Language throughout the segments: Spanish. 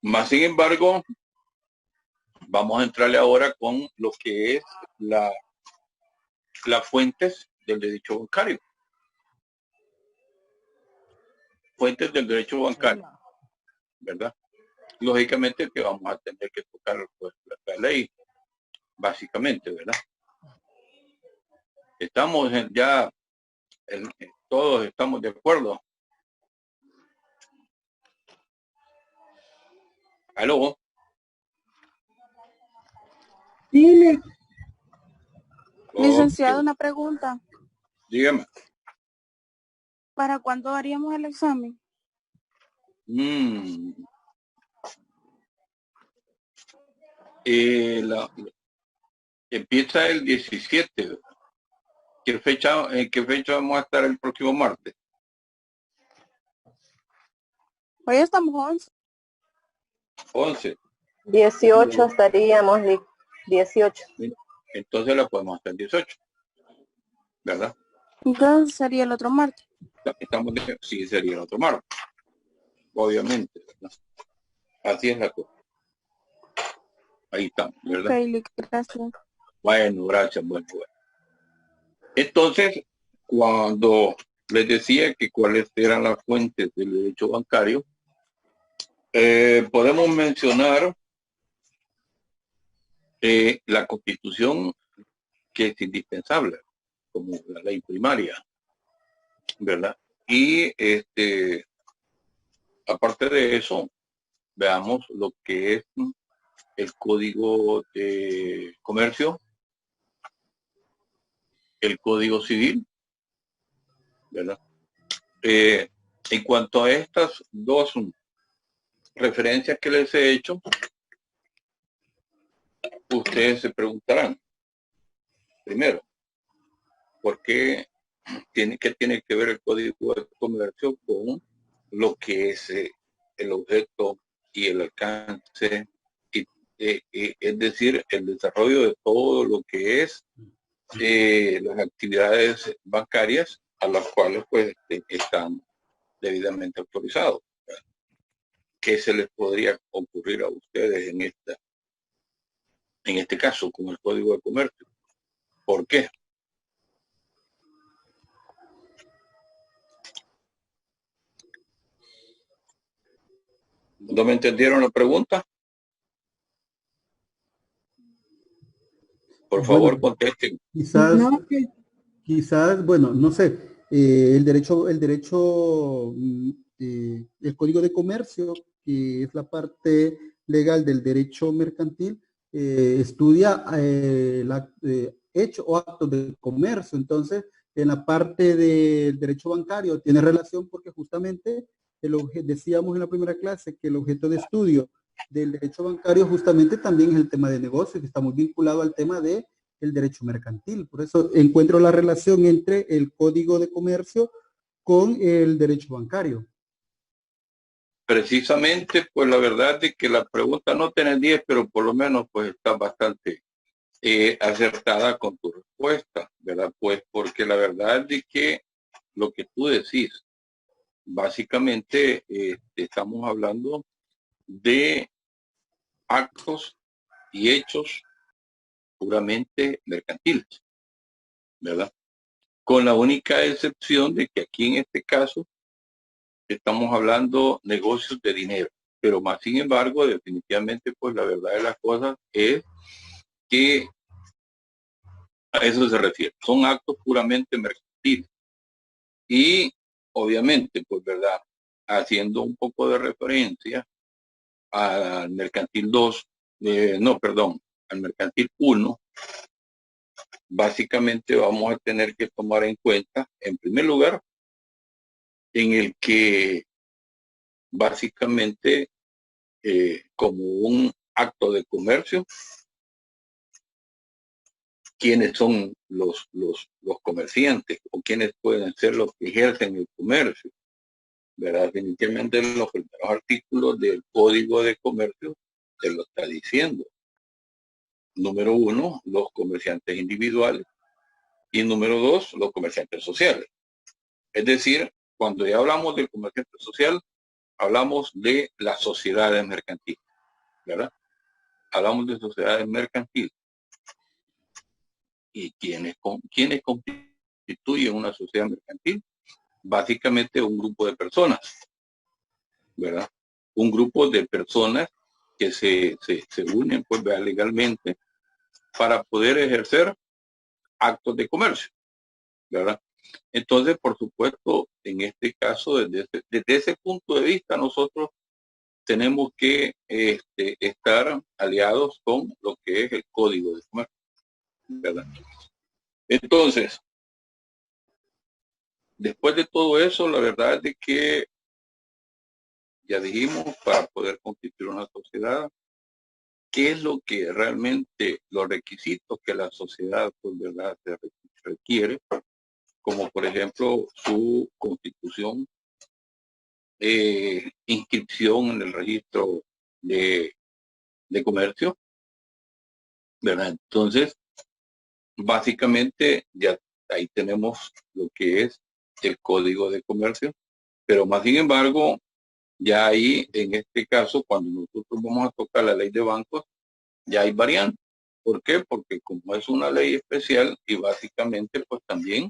Más sin embargo, vamos a entrarle ahora con lo que es las fuentes del derecho bancario. Fuentes del derecho bancario, ¿verdad? Lógicamente que vamos a tener que tocar pues, la ley, básicamente, ¿verdad? Estamos ya, todos estamos de acuerdo. ¿Aló? Dile. Licenciado, una pregunta. Dígame. ¿Para cuándo haríamos el examen? Empieza el 17. ¿En qué fecha vamos a estar el próximo martes? Hoy estamos 11. 11. 18 estaríamos, 18. Entonces la podemos hacer 18. ¿Verdad? Entonces sería el otro martes. Sí, sería el otro martes. Obviamente, ¿verdad? Así es la cosa. Ahí estamos, ¿verdad? Okay, gracias. Bueno, gracias. Bueno. Entonces, cuando les decía que cuáles eran las fuentes del derecho bancario, podemos mencionar la Constitución, que es indispensable, como la ley primaria, ¿verdad? Y aparte de eso, veamos lo que es el Código de Comercio, el Código Civil, ¿verdad? En cuanto a estas dos referencias que les he hecho, ustedes se preguntarán, primero, ¿por qué tiene que ver el Código de Comercio con lo que es el objeto y el alcance, es decir, el desarrollo de todo lo que es las actividades bancarias a las cuales pues están debidamente autorizados? ¿Qué se les podría ocurrir a ustedes en este caso con el Código de Comercio? ¿Por qué? ¿No me entendieron la pregunta? Por favor, contesten. Quizás, bueno, no sé, el Código de Comercio, que es la parte legal del derecho mercantil, estudia hecho o actos de comercio. Entonces, en la parte del derecho bancario tiene relación porque justamente decíamos en la primera clase que el objeto de estudio del derecho bancario justamente también es el tema de negocios, que está muy vinculado al tema de el derecho mercantil. Por eso encuentro la relación entre el Código de Comercio con el derecho bancario. Precisamente, pues la verdad es que la pregunta no tiene 10, pero por lo menos pues está bastante acertada con tu respuesta, ¿verdad? Pues porque la verdad es que lo que tú decís, básicamente estamos hablando de actos y hechos puramente mercantiles, ¿verdad? Con la única excepción de que aquí en este caso estamos hablando negocios de dinero, pero más sin embargo, definitivamente, pues la verdad de las cosas es que a eso se refiere. Son actos puramente mercantiles. Y obviamente, pues verdad, haciendo un poco de referencia al mercantil 2, al mercantil 1, básicamente vamos a tener que tomar en cuenta, en primer lugar, en el que básicamente como un acto de comercio, quiénes son los comerciantes o quiénes pueden ser los que ejercen el comercio, ¿verdad? Definitivamente los primeros artículos del Código de Comercio te lo está diciendo. Número 1, los comerciantes individuales, y número 2, los comerciantes sociales. Es decir, cuando ya hablamos del comerciante social, hablamos de las sociedades mercantiles, ¿verdad? Hablamos de sociedades mercantiles. ¿Y quiénes constituyen una sociedad mercantil? Básicamente un grupo de personas, ¿verdad? Un grupo de personas que se unen pues legalmente para poder ejercer actos de comercio, ¿verdad? Entonces, por supuesto, en este caso, desde ese punto de vista, nosotros tenemos que estar aliados con lo que es el Código de Comercio, ¿verdad? Entonces, después de todo eso, la verdad es de que ya dijimos, para poder constituir una sociedad, qué es lo que realmente, los requisitos que la sociedad, pues, verdad, se requiere, como por ejemplo su constitución, inscripción en el registro de comercio, ¿verdad? Entonces, básicamente ya ahí tenemos lo que es el Código de Comercio, pero más sin embargo, ya ahí, en este caso, cuando nosotros vamos a tocar la ley de bancos, ya hay variantes. ¿Por qué? Porque como es una ley especial y básicamente pues también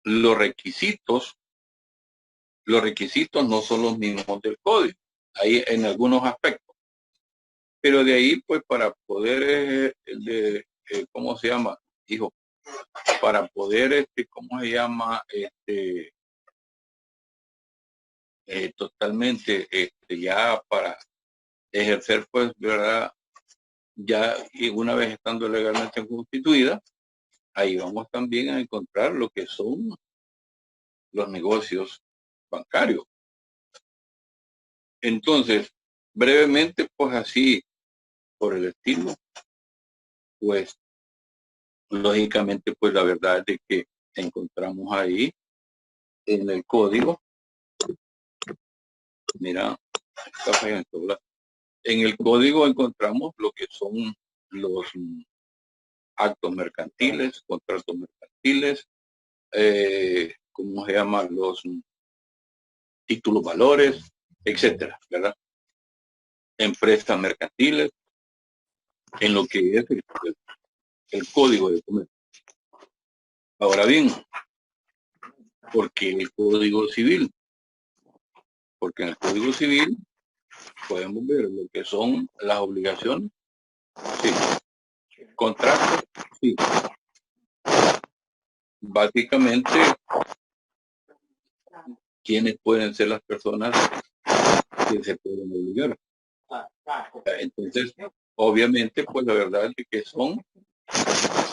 los requisitos no son los mismos del código, ahí en algunos aspectos. Pero de ahí pues para poder, ¿cómo se llama? Hijo, para poder, ¿cómo se llama? Totalmente, ya para ejercer pues, ¿verdad? Ya y una vez estando legalmente constituida, ahí vamos también a encontrar lo que son los negocios bancarios. Entonces, brevemente, pues así, por el estilo, pues lógicamente, pues la verdad es de que encontramos ahí en el código, mira, está fallando, ¿verdad? En el código encontramos lo que son los actos mercantiles, contratos mercantiles, ¿cómo se llama? Los títulos valores, etcétera, ¿verdad? Empresas mercantiles, en lo que es el Código de Comercio. Ahora bien, ¿por qué el Código Civil? Porque en el Código Civil podemos ver lo que son las obligaciones, sí, contratos, sí. Básicamente, ¿quiénes pueden ser las personas que se pueden obligar? Entonces, obviamente, pues la verdad es que son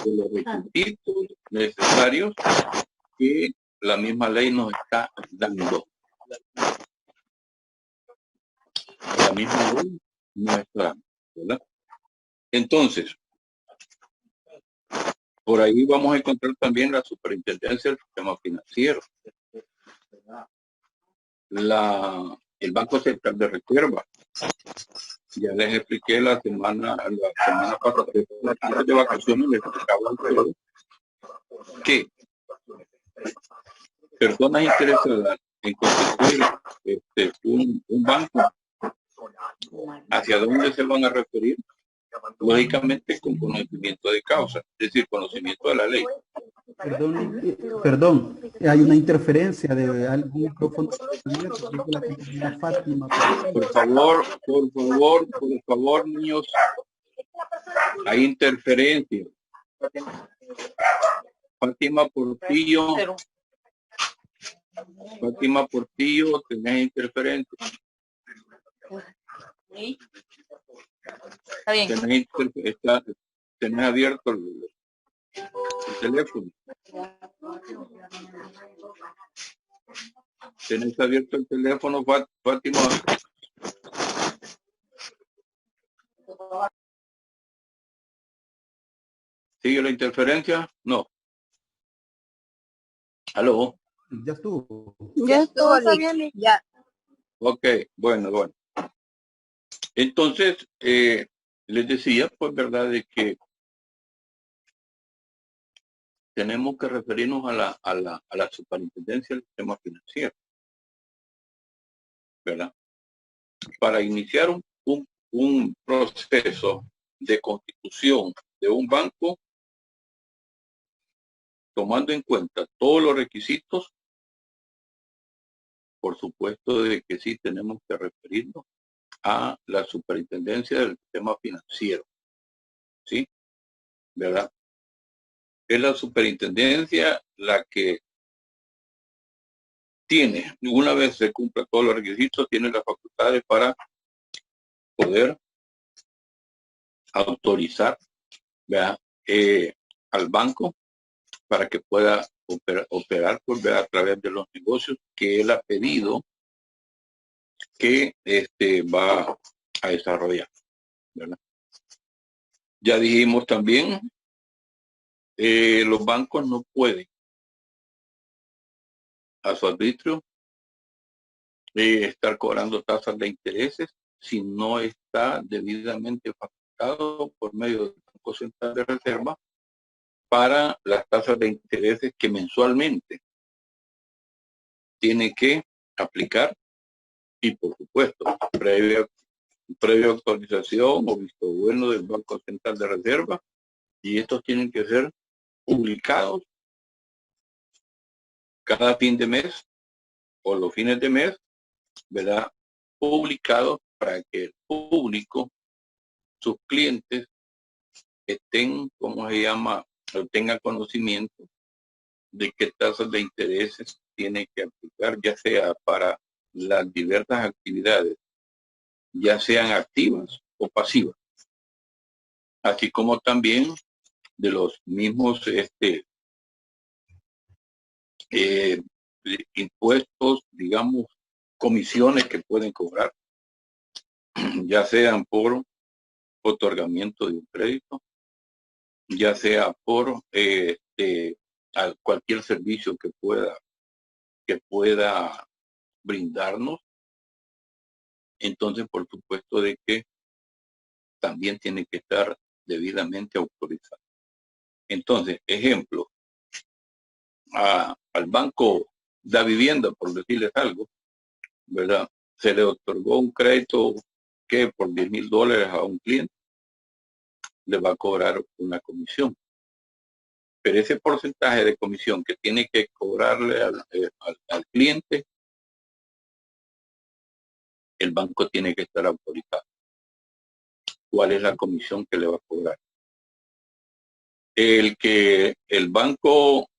los requisitos necesarios que la misma ley nos está dando. La misma ley nos está dando, ¿verdad? Entonces, por ahí vamos a encontrar también la superintendencia del sistema financiero, el Banco Central de Reserva. Ya les expliqué la semana pasada, antes de vacaciones, les explicaba a ustedes que personas interesadas en constituir un banco, ¿hacia dónde se van a referir? Lógicamente con conocimiento de causa, es decir, conocimiento de la ley. Perdón, hay una interferencia de algún micrófono. Fátima, por favor, niños, hay interferencia. Fátima Portillo, tenés interferencia. Está bien. Tenés abierto el teléfono. Tenés abierto el teléfono, Fátima. ¿Sigue la interferencia? No. ¿Aló? Ya estuvo. Ya estuvo, está bien. Ya. Ok, bueno. Entonces, les decía, pues, verdad, de que tenemos que referirnos a la superintendencia del sistema financiero, ¿verdad? Para iniciar un proceso de constitución de un banco, tomando en cuenta todos los requisitos, por supuesto de que sí tenemos que referirnos a la superintendencia del sistema financiero, ¿sí? ¿Verdad? Es la superintendencia la que tiene, una vez se cumpla todos los requisitos, tiene las facultades para poder autorizar, ¿verdad? Al banco para que pueda operar pues, a través de los negocios que él ha pedido que va a desarrollar, ¿verdad? Ya dijimos también, los bancos no pueden a su arbitrio estar cobrando tasas de intereses si no está debidamente facultado por medio del Banco Central de Reserva para las tasas de intereses que mensualmente tiene que aplicar y por supuesto previa autorización o visto bueno del Banco Central de Reserva, y estos tienen que ser publicados cada fin de mes o los fines de mes, ¿verdad? Publicados para que el público, sus clientes, estén, ¿cómo se llama? O tengan conocimiento de qué tasas de intereses tiene que aplicar, ya sea para las diversas actividades, ya sean activas o pasivas, así como también de los mismos impuestos, digamos, comisiones que pueden cobrar, ya sean por otorgamiento de un crédito, ya sea por a cualquier servicio que pueda brindarnos. Entonces, por supuesto de que también tiene que estar debidamente autorizado. Entonces, ejemplo, al banco da vivienda, por decirles algo, ¿verdad? Se le otorgó un crédito que por $10,000 a un cliente le va a cobrar una comisión. Pero ese porcentaje de comisión que tiene que cobrarle al cliente, el banco tiene que estar autorizado. ¿Cuál es la comisión que le va a cobrar? El que el banco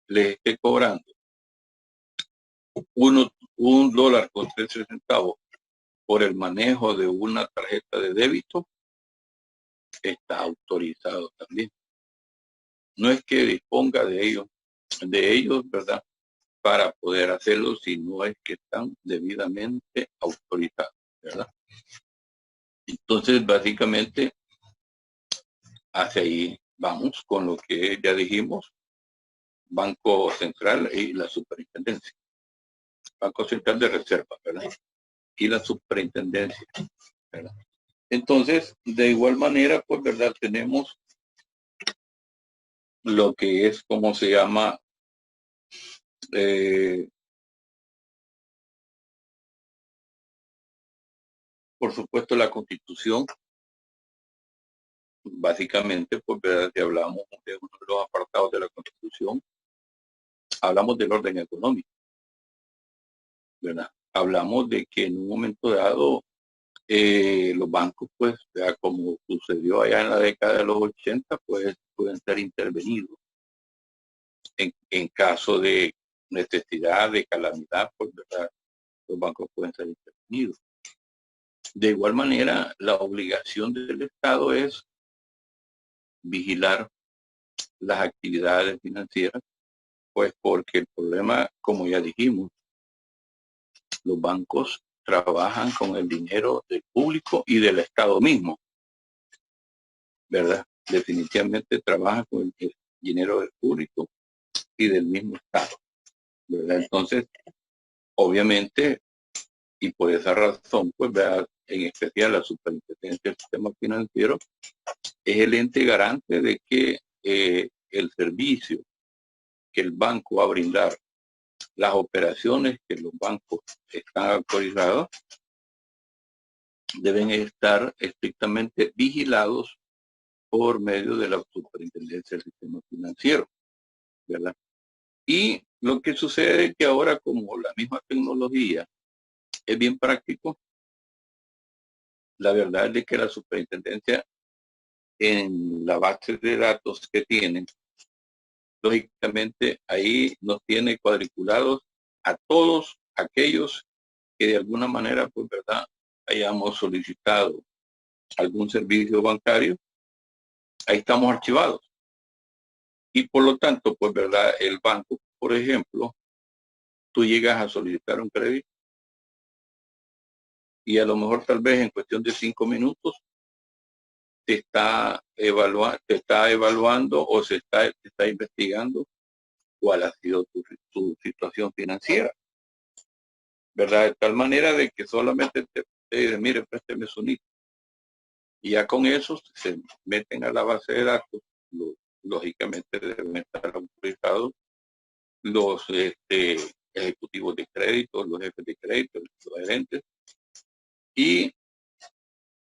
le esté cobrando $1.13 por el manejo de una tarjeta de débito, está autorizado también. No es que disponga de ellos, ¿verdad? Para poder hacerlo, sino es que están debidamente autorizados, ¿verdad? Entonces, básicamente, hacia ahí vamos con lo que ya dijimos, Banco Central y la Superintendencia. Banco Central de Reserva, ¿verdad? Y la Superintendencia, ¿verdad? Entonces, de igual manera, pues, ¿verdad? Tenemos lo que es, ¿cómo se llama? Por supuesto, la Constitución, básicamente, pues, ¿verdad? Si hablamos de uno de los apartados de la Constitución, hablamos del orden económico, ¿verdad? Hablamos de que en un momento dado los bancos, pues, ya como sucedió allá en la década de los 80, pues pueden ser intervenidos en caso de necesidad, de calamidad, pues, ¿verdad? Los bancos pueden ser intervenidos. De igual manera, la obligación del Estado es vigilar las actividades financieras, pues porque el problema, como ya dijimos, los bancos trabajan con el dinero del público y del Estado mismo, ¿verdad? Definitivamente trabajan con el dinero del público y del mismo Estado, ¿verdad? Entonces, obviamente, y por esa razón, pues, ¿verdad? En especial la Superintendencia del Sistema Financiero es el ente garante de que el servicio que el banco va a brindar las operaciones que los bancos están autorizados deben estar estrictamente vigilados por medio de la Superintendencia del Sistema Financiero, ¿verdad? Y lo que sucede es que ahora, como la misma tecnología es bien práctico, la verdad es de que la superintendencia en la base de datos que tienen, lógicamente ahí nos tiene cuadriculados a todos aquellos que de alguna manera, pues verdad, hayamos solicitado algún servicio bancario, ahí estamos archivados. Y por lo tanto, pues verdad, el banco, por ejemplo, tú llegas a solicitar un crédito y a lo mejor tal vez en cuestión de 5 minutos te está evaluando o te está investigando cuál ha sido tu situación financiera, ¿verdad? De tal manera de que solamente te dice, mire, présteme su NIT. Y ya con eso se meten a la base de datos. Lógicamente deben estar autorizados los ejecutivos de crédito, los jefes de crédito, los gerentes, y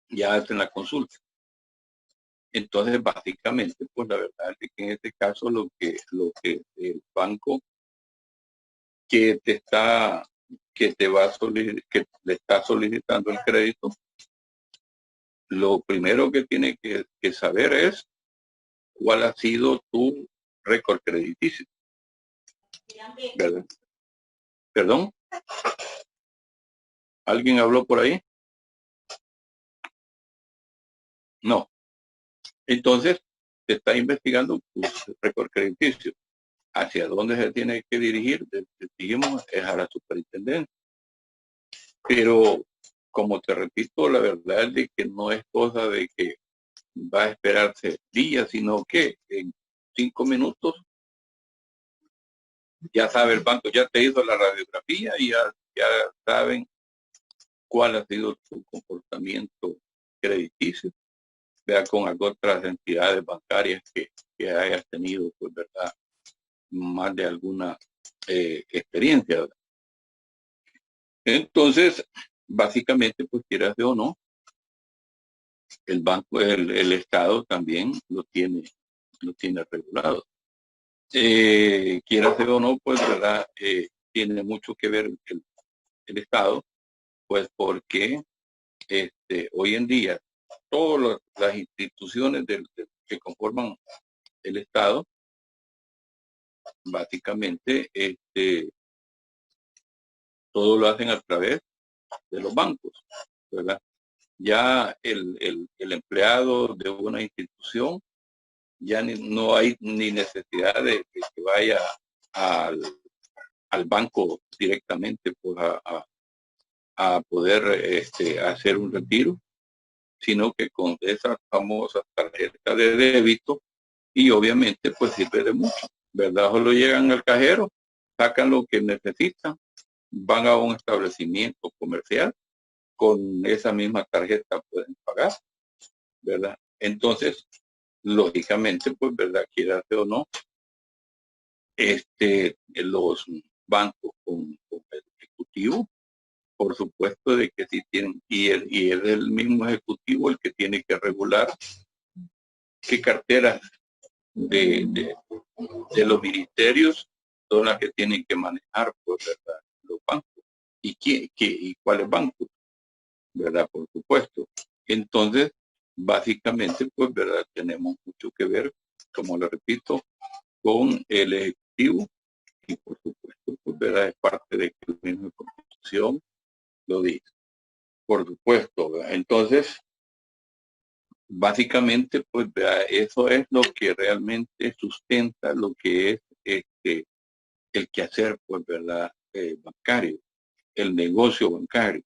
ya hacen la consulta. Entonces, básicamente, pues la verdad es que en este caso lo que el banco que te está, que te va a que le está solicitando el crédito, lo primero que tiene que saber es cuál ha sido tu récord crediticio, ¿verdad? ¿Perdón? ¿Alguien habló por ahí? No. Entonces, se está investigando tu récord crediticio. ¿Hacia dónde se tiene que dirigir? Dijimos, es a la superintendencia. Pero, como te repito, la verdad es de que no es cosa de que va a esperarse días, sino que en 5 minutos ya sabe el banco, ya te hizo la radiografía y ya saben cuál ha sido tu comportamiento crediticio, vea con otras entidades bancarias que hayas tenido, pues, verdad, más de alguna experiencia, ¿verdad? Entonces, básicamente, pues quieras o no, el banco, el Estado también lo tiene regulado. Quieras o no, pues, verdad, tiene mucho que ver el Estado, pues porque hoy en día todas las instituciones que conforman el Estado, básicamente, todo lo hacen a través de los bancos, ¿verdad? Ya el empleado de una institución, ya no hay ni necesidad de que vaya al, al banco directamente, pues a poder hacer un retiro, sino que con esas famosas tarjetas de débito, y obviamente pues sirve de mucho, ¿verdad? Solo llegan al cajero, sacan lo que necesitan, van a un establecimiento comercial, con esa misma tarjeta pueden pagar, ¿verdad? Entonces, lógicamente, pues, ¿verdad? Quiera o no, los bancos con el ejecutivo, por supuesto de que sí tienen, y es el mismo ejecutivo el que tiene que regular qué carteras de los ministerios son las que tienen que manejar, pues, ¿verdad? Los bancos. ¿Y cuáles bancos? ¿Verdad? Por supuesto. Entonces, básicamente, pues, ¿verdad? Tenemos mucho que ver, como le repito, con el ejecutivo y, por supuesto, pues, ¿verdad? Es parte de que la misma Constitución lo dice. Por supuesto, ¿verdad? Entonces, básicamente, pues, ¿verdad? Eso es lo que realmente sustenta lo que es el quehacer, pues, ¿verdad? Bancario, el negocio bancario.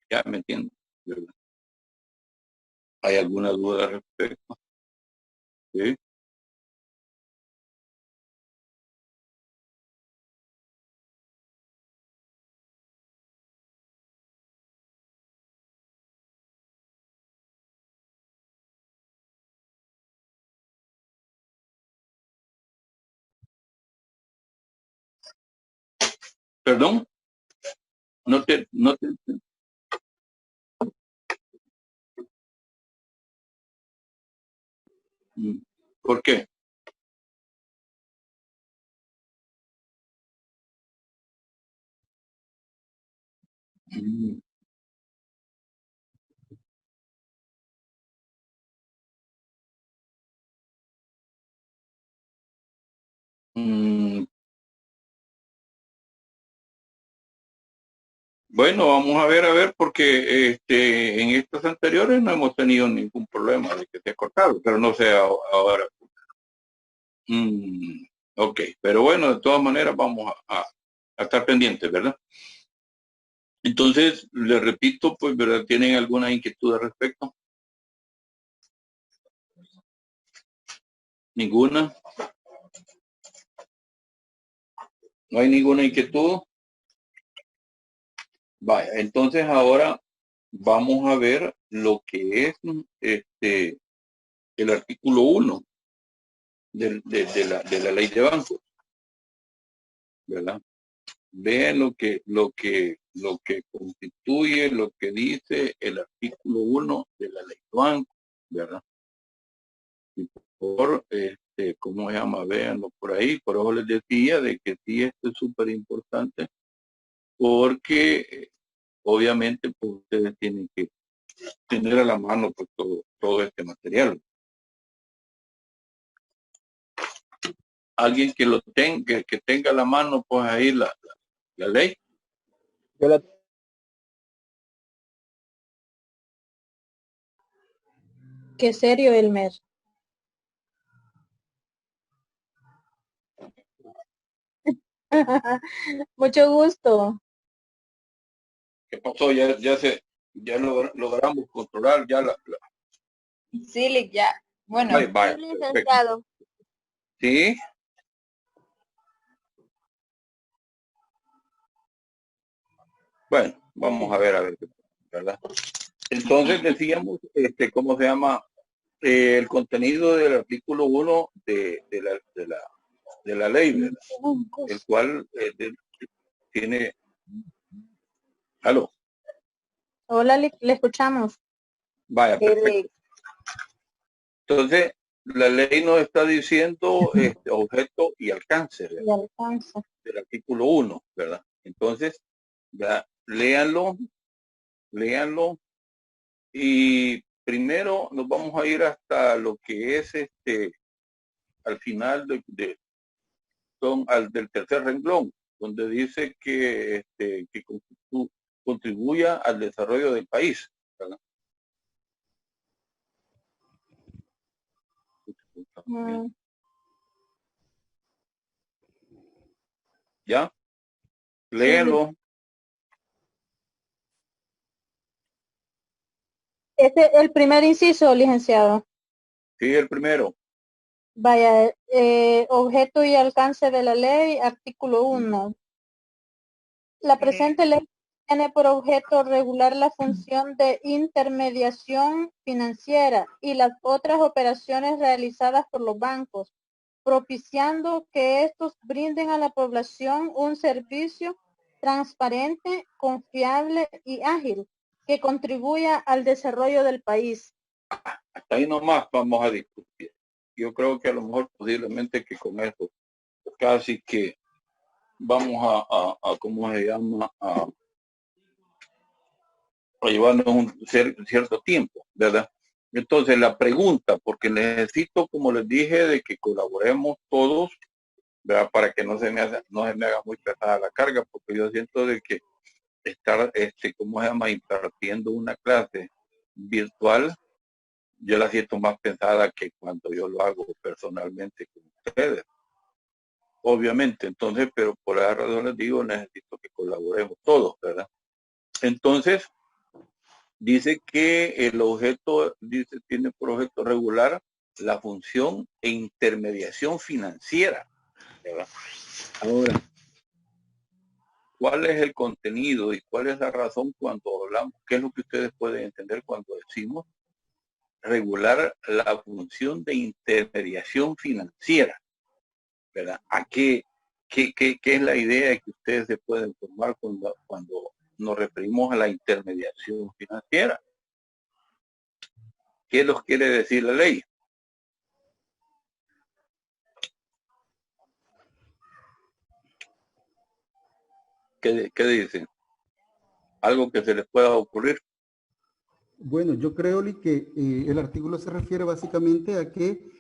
¿Ya me entienden? ¿Verdad? ¿Hay alguna duda al respecto? ¿Sí? Perdón, no te, ¿por qué? Mm, mm, Bueno, vamos a ver, porque en estos anteriores no hemos tenido ningún problema de que se ha cortado, pero no sé ahora. Mm, ok, pero bueno, de todas maneras vamos a estar pendientes, ¿verdad? Entonces, le repito, pues, ¿verdad? ¿Tienen alguna inquietud al respecto? ¿Ninguna? ¿No hay ninguna inquietud? Vaya, entonces ahora vamos a ver lo que es el artículo 1 de la ley de bancos, ¿verdad? Vean lo que constituye, lo que dice el artículo 1 de la ley de bancos, ¿verdad? Y ¿cómo se llama? Véanlo por ahí. Por eso les decía de que sí, esto es súper importante, porque obviamente pues, ustedes tienen que tener a la mano pues, todo este material. Alguien que lo tenga, que tenga a la mano pues ahí la ley. Yo la- Qué serio, Elmer. Mucho gusto. ¿Qué pasó? Ya logramos controlar ya Sí, ya. Bueno, vaya, Sí, perfecto. licenciado. Sí, bueno, vamos a ver, ¿verdad? Entonces decíamos, ¿cómo se llama? El contenido del artículo 1 de la ley, ¿verdad? El cual tiene, aló, Hola, le escuchamos. vaya, perfecto. Entonces, la ley nos está diciendo objeto y alcance, ¿verdad? Y alcanza. Del artículo 1, ¿verdad? Entonces, ya, léanlo, y primero nos vamos a ir hasta lo que es al final del tercer renglón, donde dice que contribuya al desarrollo del país, ¿verdad? ¿Ya? Léanlo. Este es el primer inciso, licenciado. Sí, el primero. Vaya, objeto y alcance de la ley, artículo 1. La presente ley tiene por objeto regular la función de intermediación financiera y las otras operaciones realizadas por los bancos, propiciando que estos brinden a la población un servicio transparente, confiable y ágil que contribuya al desarrollo del país. Hasta ahí nomás vamos a discutir. Yo creo que a lo mejor posiblemente que con esto casi que vamos a ¿cómo se llama? A llevarnos un cierto tiempo, ¿verdad? Entonces la pregunta, porque necesito, como les dije, de que colaboremos todos, ¿verdad? Para que no se me haga muy pesada la carga, porque yo siento de que estar, ¿cómo se llama? Impartiendo una clase virtual, yo la siento más pesada que cuando yo lo hago personalmente con ustedes. Obviamente, entonces, pero por esa razón les digo, necesito que colaboremos todos, ¿verdad? Entonces, dice que el objeto, tiene por objeto regular la función e intermediación financiera, ¿verdad? Ahora, ¿cuál es el contenido y cuál es la razón cuando hablamos? ¿Qué es lo que ustedes pueden entender cuando decimos regular la función de intermediación financiera? ¿Verdad? ¿A qué ¿Qué es la idea que ustedes se pueden formar cuando nos referimos a la intermediación financiera? ¿Qué nos quiere decir la ley? ¿Qué dicen? ¿Algo que se les pueda ocurrir? Bueno, yo creo Lee, que el artículo se refiere básicamente a que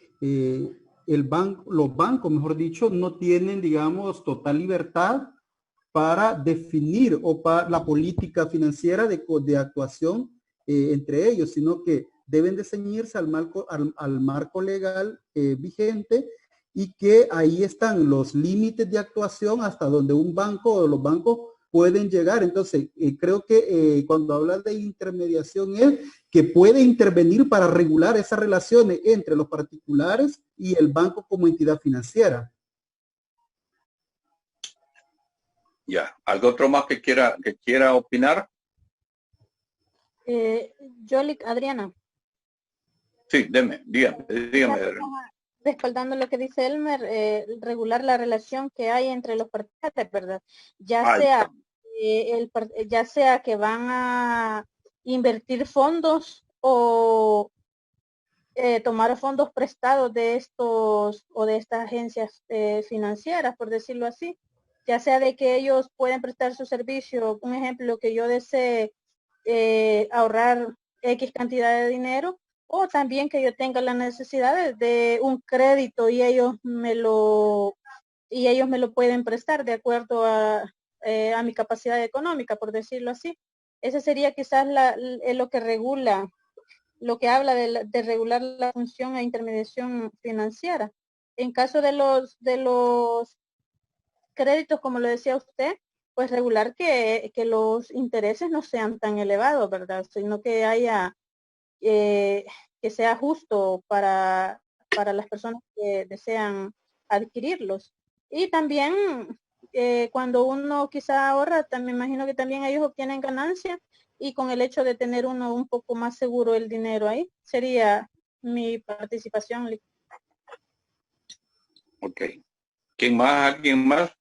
los bancos, mejor dicho, no tienen, digamos, total libertad para definir o para la política financiera de actuación entre ellos, sino que deben de ceñirse al marco legal vigente, y que ahí están los límites de actuación hasta donde un banco o los bancos pueden llegar. Entonces, creo que cuando hablas de intermediación es que puede intervenir para regular esas relaciones entre los particulares y el banco como entidad financiera. Ya. ¿Algo otro más que quiera opinar? Adriana. Sí, dígame. Respaldando lo que dice Elmer, regular la relación que hay entre los particulares, ¿verdad? Ya sea que van a invertir fondos o tomar fondos prestados de estos o de estas agencias financieras, por decirlo así, ya sea de que ellos pueden prestar su servicio, un ejemplo, que yo desee ahorrar X cantidad de dinero, o también que yo tenga la necesidad de un crédito y ellos me lo pueden prestar de acuerdo a mi capacidad económica, por decirlo así. Ese sería quizás lo que regula, lo que habla de regular la función e intermediación financiera. En caso de los créditos, como lo decía usted, pues regular que los intereses no sean tan elevados, ¿verdad? Sino que haya, que sea justo para las personas que desean adquirirlos. Y también cuando uno quizá ahorra, también me imagino que también ellos obtienen ganancia, y con el hecho de tener uno un poco más seguro el dinero ahí, sería mi participación. Ok. ¿Quién más? ¿Alguien más?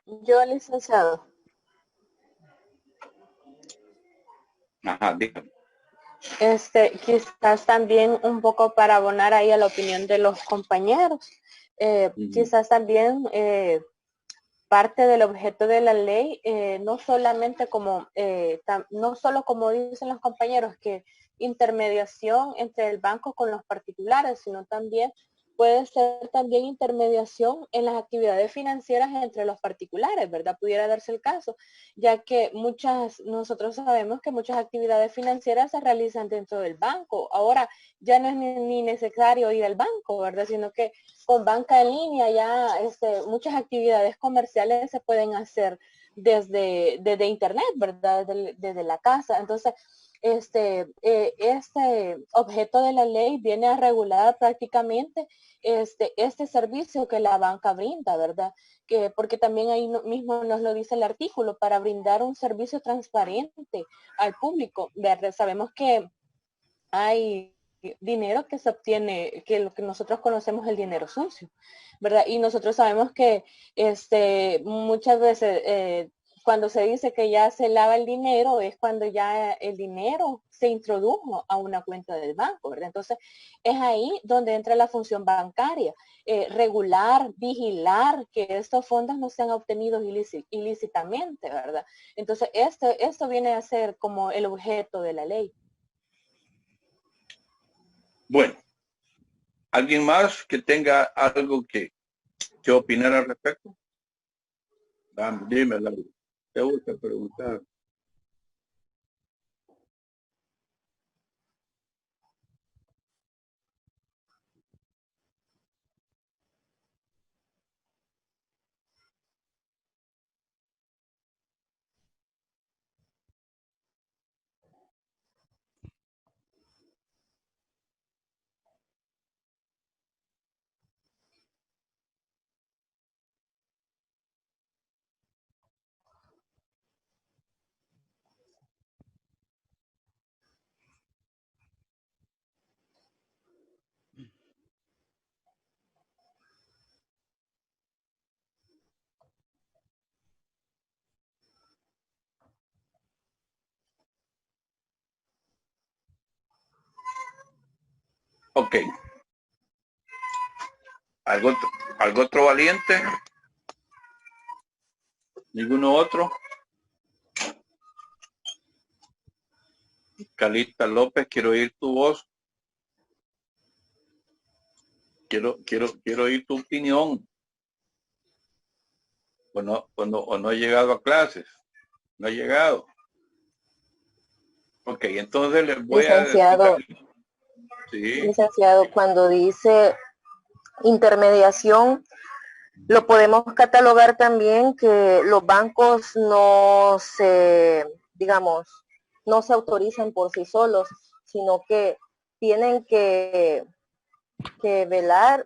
Yo, licenciado. Ajá, dígame. Quizás también un poco para abonar ahí a la opinión de los compañeros. Quizás también parte del objeto de la ley, no solamente como, no solo como dicen los compañeros, que intermediación entre el banco con los particulares, sino también puede ser también intermediación en las actividades financieras entre los particulares, ¿verdad? Pudiera darse el caso, ya que nosotros sabemos que muchas actividades financieras se realizan dentro del banco. Ahora ya no es ni necesario ir al banco, ¿verdad? Sino que con banca en línea ya muchas actividades comerciales se pueden hacer desde internet, ¿verdad? Desde la casa. Entonces, este objeto de la ley viene a regular prácticamente este servicio que la banca brinda, ¿verdad? Porque también ahí mismo nos lo dice el artículo, para brindar un servicio transparente al público, ¿verdad? Sabemos que hay dinero que se obtiene, que lo que nosotros conocemos el dinero sucio, ¿verdad? Y nosotros sabemos que muchas veces cuando se dice que ya se lava el dinero es cuando ya el dinero se introdujo a una cuenta del banco, ¿verdad? Entonces es ahí donde entra la función bancaria, regular, vigilar que estos fondos no sean obtenidos ilícitamente, ¿verdad? Entonces esto viene a ser como el objeto de la ley. Bueno, ¿alguien más que tenga algo que opinar al respecto? Dime, Laura. ¿Te gusta preguntar? Ok. ¿Algo otro valiente? ¿Ninguno otro? Calista López, quiero oír tu voz. Quiero oír tu opinión. O no ha llegado a clases. No ha llegado. Ok, entonces les voy Licenciado, a decir. Sí. Licenciado, cuando dice intermediación, lo podemos catalogar también que los bancos no se, digamos, no se autorizan por sí solos, sino que tienen que velar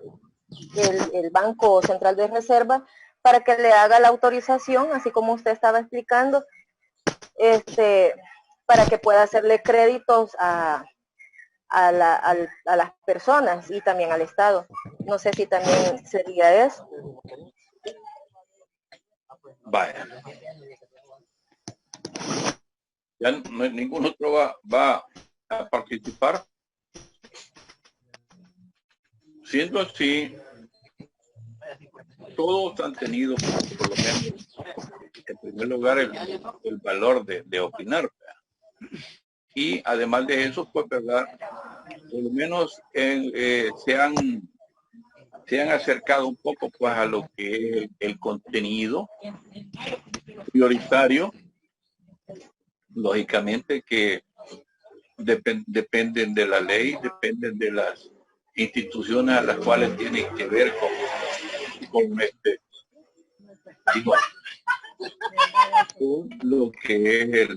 el Banco Central de Reserva para que le haga la autorización, así como usted estaba explicando, para que pueda hacerle créditos a las personas y también al Estado. No sé si también sería eso. Vaya. Ya ningún otro va a participar. Siendo así, todos han tenido, por lo menos, en primer lugar, el valor de opinar. Y además de eso, pues, ¿verdad? Por lo menos se han acercado un poco, pues, a lo que es el contenido prioritario. Lógicamente que dependen de la ley, dependen de las instituciones a las cuales tienen que ver con lo que es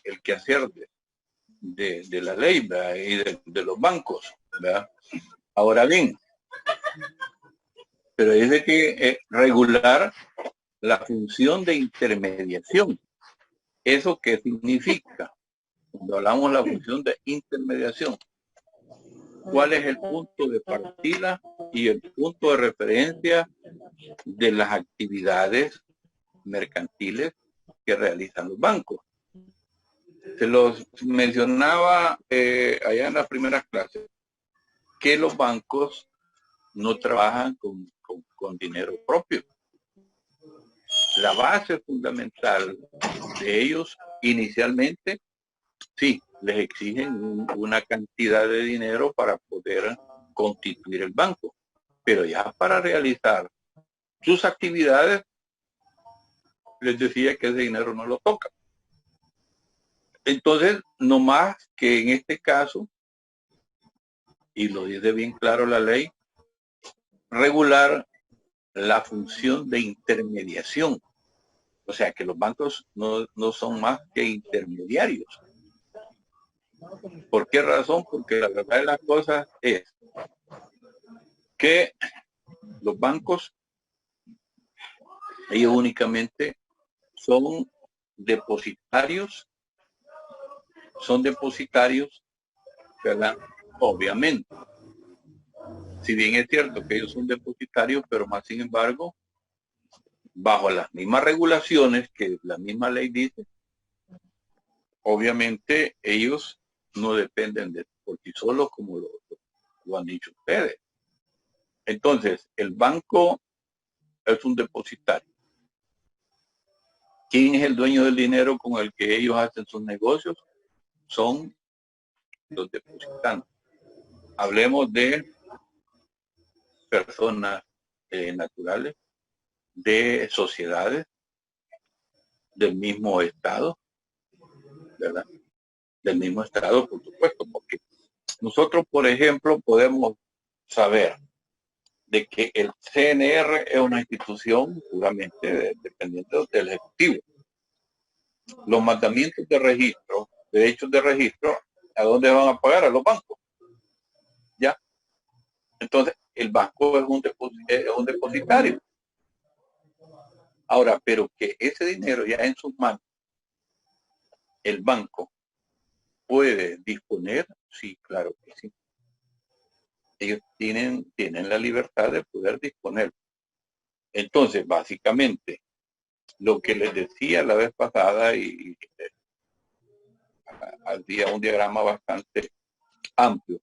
el quehacer de la ley, ¿verdad? Y de los bancos, ¿verdad? Ahora bien, pero dice que regular la función de intermediación. ¿Eso qué significa? Cuando hablamos de la función de intermediación, ¿cuál es el punto de partida y el punto de referencia de las actividades mercantiles que realizan los bancos? Se los mencionaba allá en las primeras clases, que los bancos no trabajan con dinero propio. La base fundamental de ellos inicialmente, sí, les exigen una cantidad de dinero para poder constituir el banco, pero ya para realizar sus actividades, les decía que ese dinero no lo toca. Entonces, no más que en este caso, y lo dice bien claro la ley, regular la función de intermediación. O sea que los bancos no son más que intermediarios. ¿Por qué razón? Porque la verdad de las cosas es que los bancos, ellos únicamente son depositarios, ¿verdad? Obviamente. Si bien es cierto que ellos son depositarios, pero más sin embargo, bajo las mismas regulaciones que la misma ley dice, obviamente ellos no dependen de por sí solos como lo han dicho ustedes. Entonces, el banco es un depositario. ¿Quién es el dueño del dinero con el que ellos hacen sus negocios? Son los depositantes. Hablemos de personas naturales, de sociedades, del mismo Estado, ¿verdad? Del mismo Estado, por supuesto, porque nosotros, por ejemplo, podemos saber de que el CNR es una institución puramente dependiente del Ejecutivo. Los mandamientos de registro, derechos de registro, ¿a dónde van a pagar? A los bancos. ¿Ya? Entonces, el banco es un depositario. Ahora, pero que ese dinero ya en sus manos, el banco puede disponer, sí, claro que sí. Ellos tienen la libertad de poder disponer. Entonces, básicamente, lo que les decía la vez pasada y había un diagrama bastante amplio,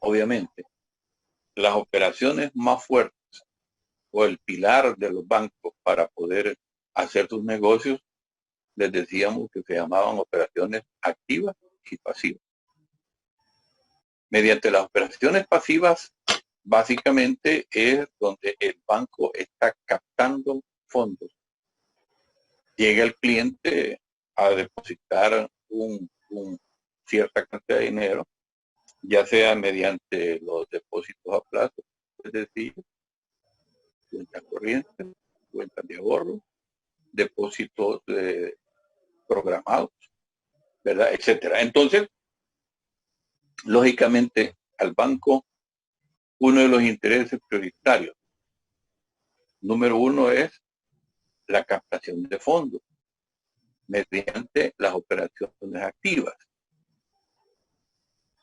obviamente, las operaciones más fuertes o el pilar de los bancos para poder hacer sus negocios, les decíamos que se llamaban operaciones activas y pasivas. Mediante las operaciones pasivas, básicamente es donde el banco está captando fondos. Llega el cliente a depositar cierta cantidad de dinero, ya sea mediante los depósitos a plazo, es decir, cuentas corrientes, cuentas de ahorro, depósitos programados, ¿verdad? Etcétera. Entonces, lógicamente, al banco, uno de los intereses prioritarios, número uno, es la captación de fondos mediante las operaciones activas.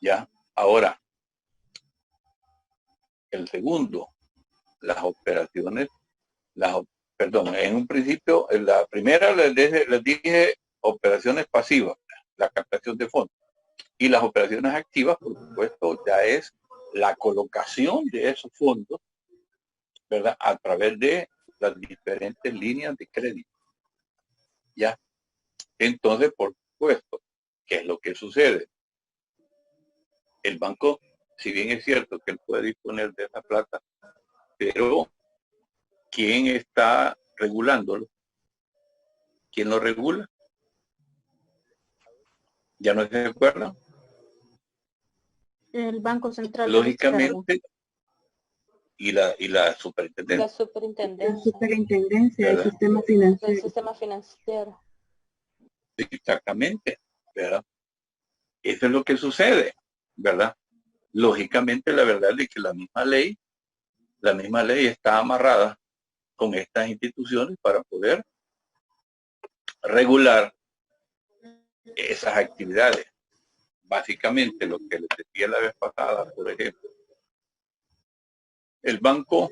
¿Ya? Ahora, el segundo, las operaciones, perdón, en un principio, en la primera les dije operaciones pasivas, la captación de fondos. Y las operaciones activas, por supuesto, ya es la colocación de esos fondos, ¿verdad? A través de las diferentes líneas de crédito. ¿Ya? Entonces, por supuesto, ¿qué es lo que sucede? El banco, si bien es cierto que él puede disponer de esa plata, pero ¿quién está regulándolo? ¿Quién lo regula? ¿Ya no se acuerdan? El Banco Central. Lógicamente, y la superintendencia. La superintendencia. La superintendencia del sistema El financiero. sistema financiero. Exactamente, ¿verdad? Eso es lo que sucede, ¿verdad? Lógicamente, la verdad es que la misma ley está amarrada con estas instituciones para poder regular esas actividades. Básicamente, lo que les decía la vez pasada, por ejemplo, el banco,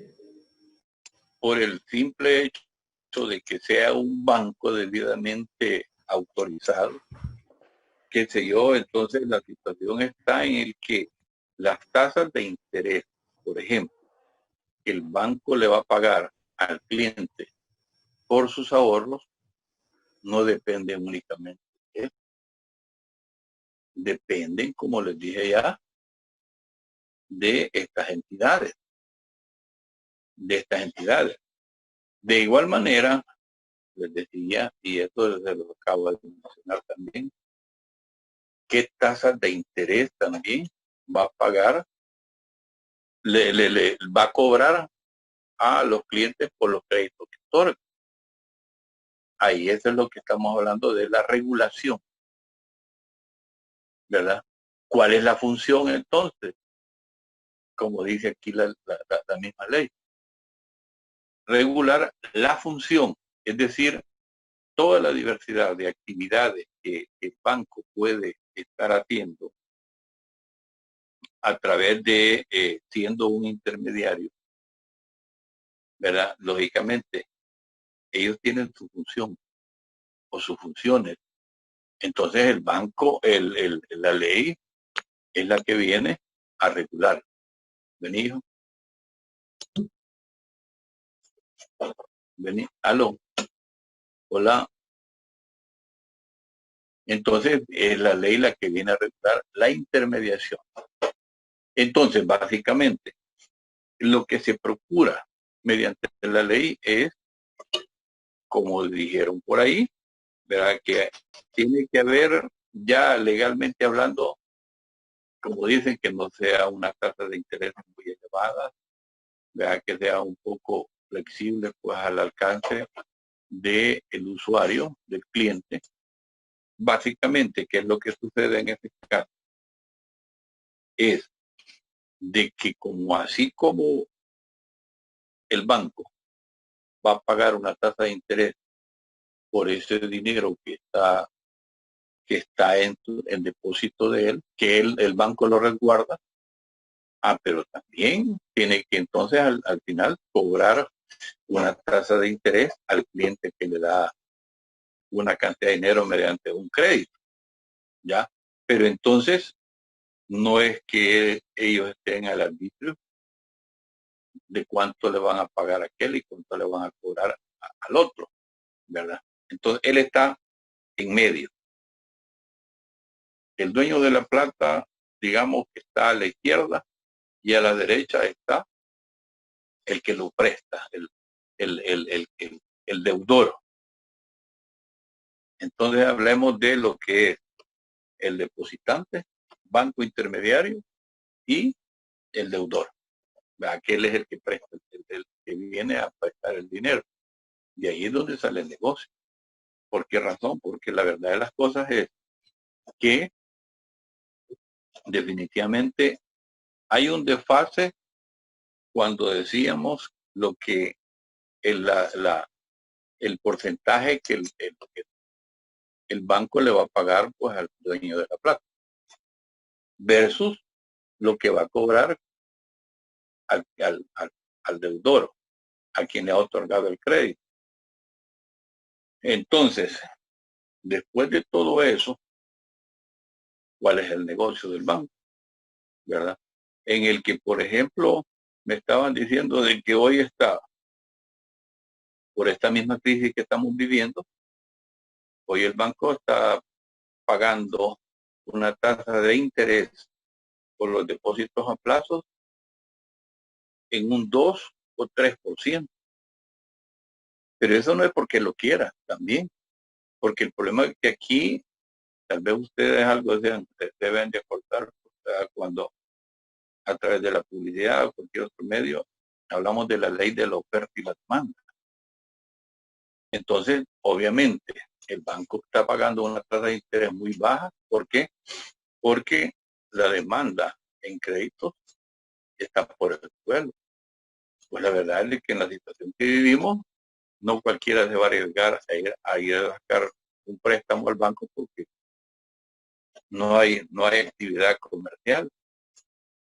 por el simple hecho de que sea un banco debidamente autorizado, qué sé yo, entonces la situación está en el que las tasas de interés, por ejemplo, que el banco le va a pagar al cliente por sus ahorros, no dependen únicamente de él. Dependen, como les dije ya, de estas entidades. De igual manera, les decía, y esto se lo acabo de mencionar también, qué tasas de interés también va a pagar, le va a cobrar a los clientes por los créditos que otorgan. Ahí eso es lo que estamos hablando de la regulación, ¿verdad? ¿Cuál es la función entonces? Como dice aquí la misma ley. Regular la función, es decir, toda la diversidad de actividades que el banco puede estar haciendo a través de siendo un intermediario, ¿verdad? Lógicamente, ellos tienen su función o sus funciones. Entonces el banco, la ley es la que viene a regular. Vení, hijo. Vení, aló. Hola. Entonces es la ley la que viene a regular la intermediación. Entonces, básicamente, lo que se procura mediante la ley es, como dijeron por ahí, ¿verdad? Que tiene que haber, ya legalmente hablando, como dicen, que no sea una tasa de interés muy elevada, ¿verdad? Que sea un poco flexible, pues al alcance del usuario, del cliente. Básicamente, ¿qué es lo que sucede en este caso? Es de que así como el banco va a pagar una tasa de interés por ese dinero que está en depósito de él, que el banco lo resguarda, pero también tiene que entonces al final cobrar una tasa de interés al cliente que le da una cantidad de dinero mediante un crédito, ¿ya? Pero entonces no es que ellos estén al arbitrio de cuánto le van a pagar a aquel y cuánto le van a cobrar al otro, ¿verdad? Entonces, él está en medio. El dueño de la plata, digamos que está a la izquierda y a la derecha está el que lo presta, el deudor. Entonces, hablemos de lo que es el depositante, banco intermediario y el deudor. Aquel es el que presta, el que viene a prestar el dinero. De ahí es donde sale el negocio. ¿Por qué razón? Porque la verdad de las cosas es que definitivamente hay un desfase cuando decíamos lo que el porcentaje que el banco le va a pagar pues al dueño de la plata versus lo que va a cobrar al deudor, a quien le ha otorgado el crédito. Entonces, después de todo eso, ¿cuál es el negocio del banco? ¿Verdad? En el que, por ejemplo, me estaban diciendo de que hoy está, por esta misma crisis que estamos viviendo, hoy el banco está pagando una tasa de interés por los depósitos a plazos en un 2 o 3%. Pero eso no es porque lo quiera también, porque el problema es que aquí, tal vez ustedes algo deben de acortar cuando a través de la publicidad o cualquier otro medio hablamos de la ley de la oferta y la demanda. Entonces, obviamente, el banco está pagando una tasa de interés muy baja. ¿Por qué? Porque la demanda en créditos está por el suelo. Pues la verdad es que en la situación que vivimos, no cualquiera se va a arriesgar a ir a sacar un préstamo al banco porque no hay actividad comercial,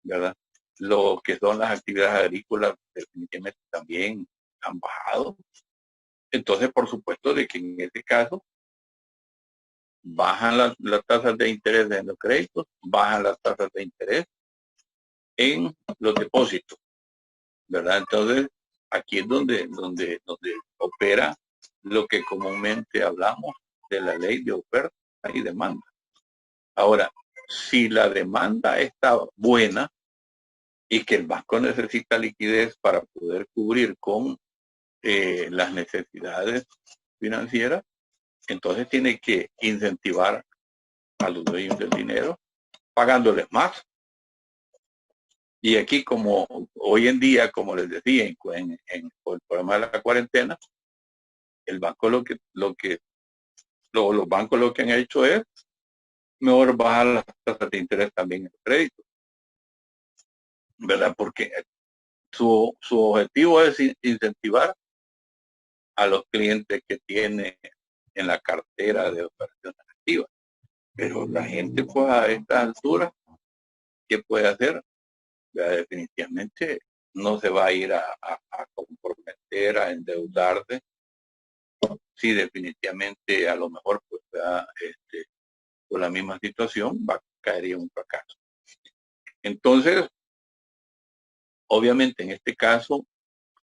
¿verdad? Lo que son las actividades agrícolas definitivamente también han bajado. Entonces, por supuesto, de que en este caso bajan las tasas de interés en los créditos, bajan las tasas de interés en los depósitos, ¿verdad? Entonces, aquí es donde opera lo que comúnmente hablamos de la ley de oferta y demanda. Ahora, si la demanda está buena y que el banco necesita liquidez para poder cubrir con las necesidades financieras, entonces tiene que incentivar a los dueños del dinero pagándoles más. Y aquí, como hoy en día, como les decía, con el problema de la cuarentena, el banco los bancos lo que han hecho es mejor bajar las tasas de interés también en el crédito, ¿verdad? Porque su objetivo es incentivar a los clientes que tiene en la cartera de operaciones activas. Pero la gente, pues a estas alturas, ¿qué puede hacer? Ya definitivamente no se va a ir a comprometer, a endeudarse. Sí, definitivamente a lo mejor pues por la misma situación va a caer en un fracaso. Entonces, obviamente en este caso,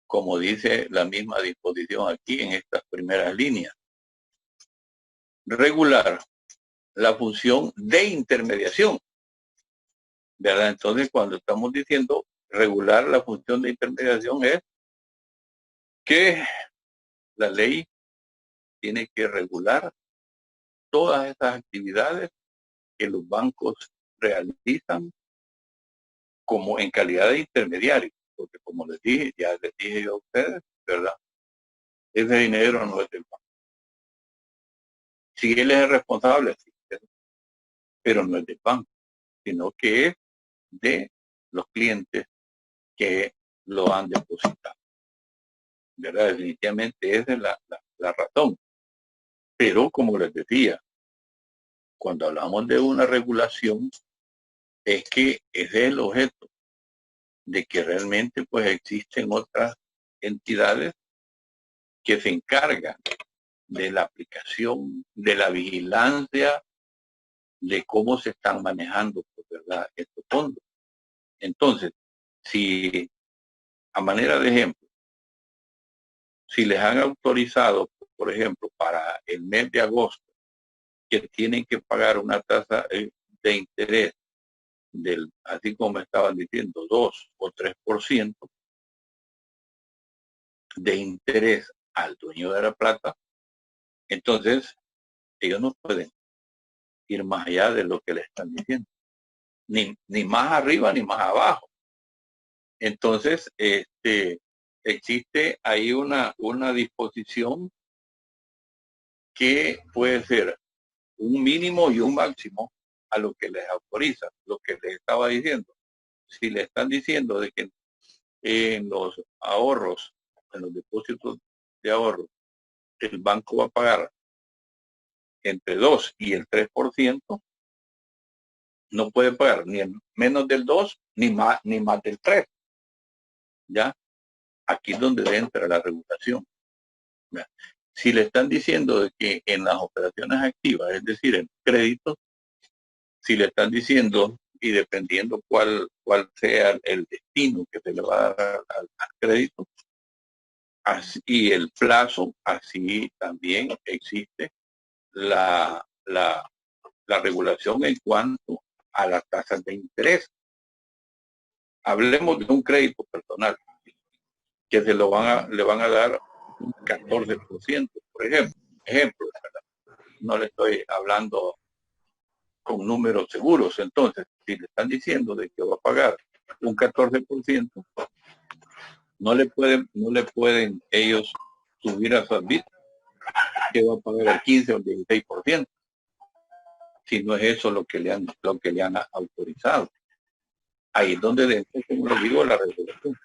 como dice la misma disposición aquí en estas primeras líneas, regular la función de intermediación, ¿verdad? Entonces, cuando estamos diciendo regular la función de intermediación es que la ley tiene que regular todas estas actividades que los bancos realizan como en calidad de intermediario, porque como les dije, ya les dije yo a ustedes, ¿verdad? Ese dinero no es del banco. Si él es el responsable, sí, pero no es del banco, sino que es de los clientes que lo han depositado, ¿verdad? Definitivamente esa es la razón. Pero como les decía, cuando hablamos de una regulación, es que ese es el objeto, de que realmente pues existen otras entidades que se encargan de la aplicación, de la vigilancia, de cómo se están manejando, pues, ¿verdad?, estos fondos. Entonces, si a manera de ejemplo, si les han autorizado, por ejemplo, para el mes de agosto, que tienen que pagar una tasa de interés del, así como me estaban diciendo, 2 o 3% de interés al dueño de la plata, entonces ellos no pueden ir más allá de lo que le están diciendo, ni más arriba ni más abajo. Entonces, existe ahí una disposición que puede ser un mínimo y un máximo a lo que les autoriza, lo que les estaba diciendo. Si le están diciendo de que en los ahorros, en los depósitos de ahorro, el banco va a pagar entre 2 y el 3%, no puede pagar ni menos del 2 ni más del 3. ¿Ya? Aquí es donde entra la regulación. ¿Ya? Si le están diciendo de que en las operaciones activas, es decir, en créditos, si le están diciendo, y dependiendo cuál sea el destino que se le va a dar al crédito, así, y el plazo, así también existe la regulación en cuanto a las tasas de interés. Hablemos de un crédito personal que le van a dar un 14%, por ejemplo, ¿verdad? No le estoy hablando con números seguros. Entonces, si le están diciendo de que va a pagar un 14%, no le pueden ellos subir a su admisión que va a pagar el 15 o el 16%, si no es eso lo que le han autorizado. Ahí es donde dentro, como les digo, la regulación.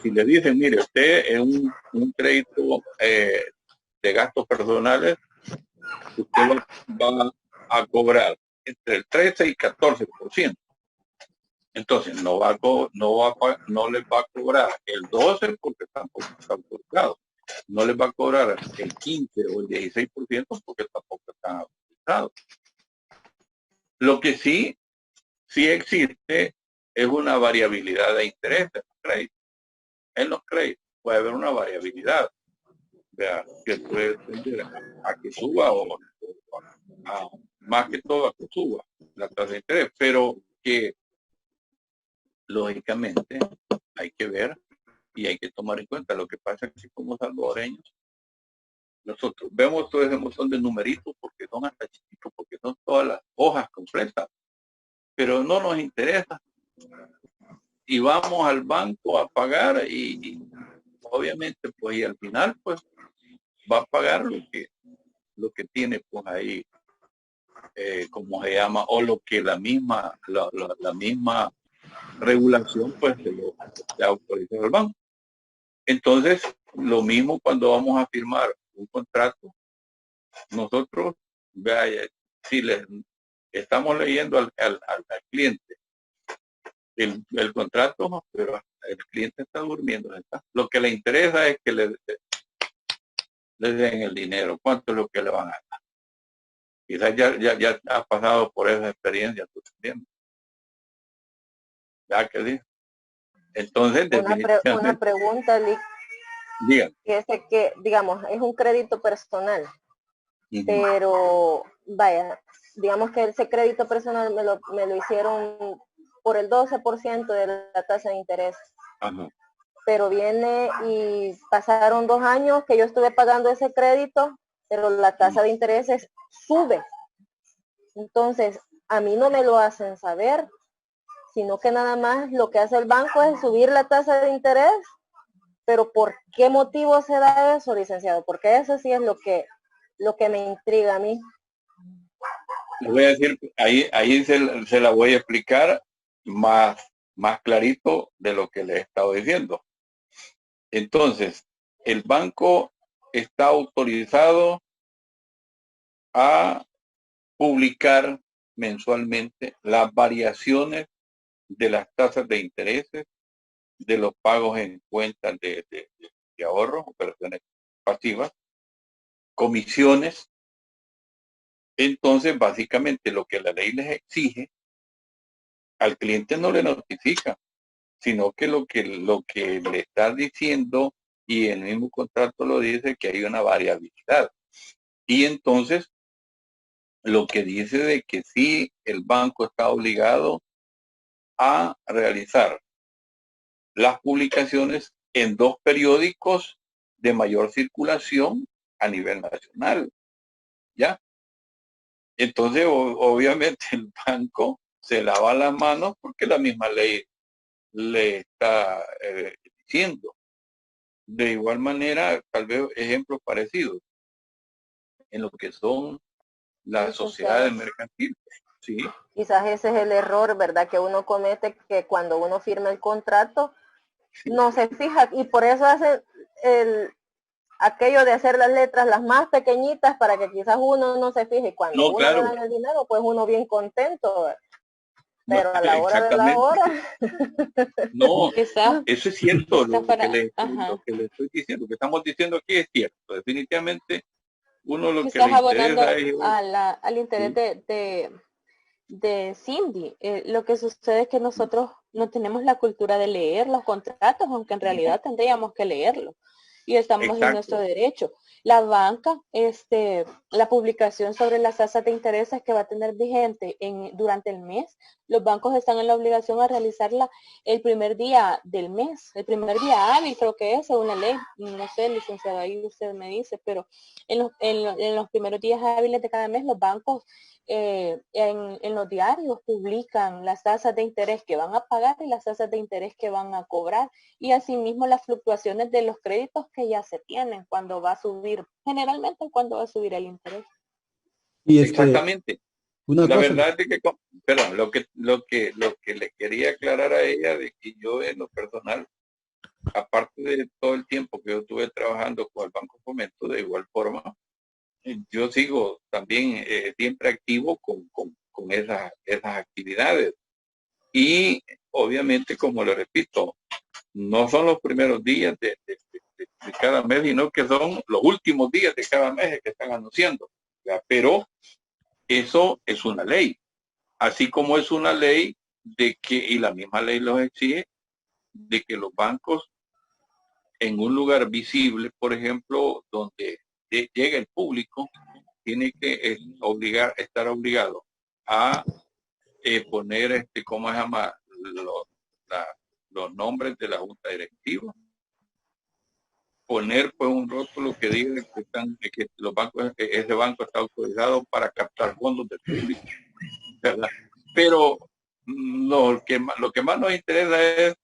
Si le dicen, mire, usted es un crédito de gastos personales, usted va a cobrar entre el 13 y 14%. Entonces, no les va a cobrar el 12 porque tampoco está autorizado. No les va a cobrar el 15 o el 16% porque tampoco están autorizados. Lo que sí existe es una variabilidad de interés en los créditos. En los créditos puede haber una variabilidad, ¿verdad?, que puede tender a que suba o más que todo a que suba la tasa de interés, pero que lógicamente hay que ver y hay que tomar en cuenta. Lo que pasa es que como salvadoreños, nosotros vemos todo ese montón de numeritos porque son hasta chiquitos, porque son todas las hojas completas, pero no nos interesa. Y vamos al banco a pagar y obviamente pues y al final pues va a pagar lo que tiene pues ahí, como se llama, o lo que la misma regulación pues le autoriza al banco. Entonces, lo mismo cuando vamos a firmar un contrato, nosotros, vea, si le estamos leyendo al cliente el contrato, pero el cliente está durmiendo. Lo que le interesa es que le den el dinero, cuánto es lo que le van a dar. Quizás ya ha pasado por esa experiencia, tú entiendes. ¿Ya que digo? Entonces, una pregunta, Lick. Digan. Que, digamos, es un crédito personal, pero vaya, digamos que ese crédito personal me lo hicieron por el 12% de la tasa de interés. Ajá. Pero viene y pasaron 2 años que yo estuve pagando ese crédito, pero la tasa de intereses sube. Entonces, a mí no me lo hacen saber, sino que nada más lo que hace el banco es subir la tasa de interés. Pero ¿por qué motivo se da eso, licenciado? Porque eso sí es lo que me intriga a mí. Le voy a decir, ahí se la voy a explicar más clarito de lo que le he estado diciendo. Entonces, el banco está autorizado a publicar mensualmente las variaciones de las tasas de intereses, de los pagos en cuentas de ahorro, operaciones pasivas, comisiones Entonces, básicamente, lo que la ley les exige, al cliente no le notifica, sino que lo que le está diciendo, y el mismo contrato lo dice, que hay una variabilidad. Y entonces, lo que dice de que sí, el banco está obligado a realizar las publicaciones en 2 periódicos de mayor circulación a nivel nacional, ¿ya? Entonces, obviamente, el banco se lava las manos porque la misma ley le está diciendo. De igual manera, tal vez ejemplos parecidos en lo que son las sociedades mercantiles, ¿sí? Quizás ese es el error, ¿verdad? Que uno comete, que cuando uno firma el contrato, sí, no se fija, y por eso hace aquello de hacer las letras las más pequeñitas para que quizás uno no se fije. Cuando No, uno claro, le dan el dinero, pues uno bien contento, pero no, a la hora de la hora. No, Quizás, eso es cierto, lo que para, le estoy diciendo, lo que estamos diciendo aquí es cierto. Definitivamente, uno lo que quizás le abonando interesa es... al interés sí, de Cindy. Lo que sucede es que nosotros no tenemos la cultura de leer los contratos, aunque en realidad tendríamos que leerlo. Y estamos en nuestro exacto. derecho. La banca, la publicación sobre las tasas de intereses que va a tener vigente durante el mes, los bancos están en la obligación a realizarla el primer día del mes, el primer día hábil, creo que es, según la ley. No sé, licenciado, ahí usted me dice, pero en los primeros días hábiles de cada mes, los bancos en los diarios publican las tasas de interés que van a pagar y las tasas de interés que van a cobrar, y asimismo las fluctuaciones de los créditos que ya se tienen cuando va a subir, generalmente cuando va a subir el interés. Y exactamente. Una La cosa verdad es que, perdón, lo que le quería aclarar a ella, de que yo en lo personal, aparte de todo el tiempo que yo estuve trabajando con el Banco Fomento, de igual forma, yo sigo también siempre activo con esas actividades. Y obviamente, como le repito, no son los primeros días de cada mes, sino que son los últimos días de cada mes que están anunciando, ¿verdad? Pero eso es una ley, así como es una ley de que, y la misma ley los exige, de que los bancos en un lugar visible, por ejemplo, donde llega el público, tiene que estar obligado a poner, ¿cómo se llama? Los nombres de la junta directiva, poner pues un rótulo que diga que los bancos, ese banco está autorizado para captar fondos del público, ¿verdad? Pero lo que más nos interesa es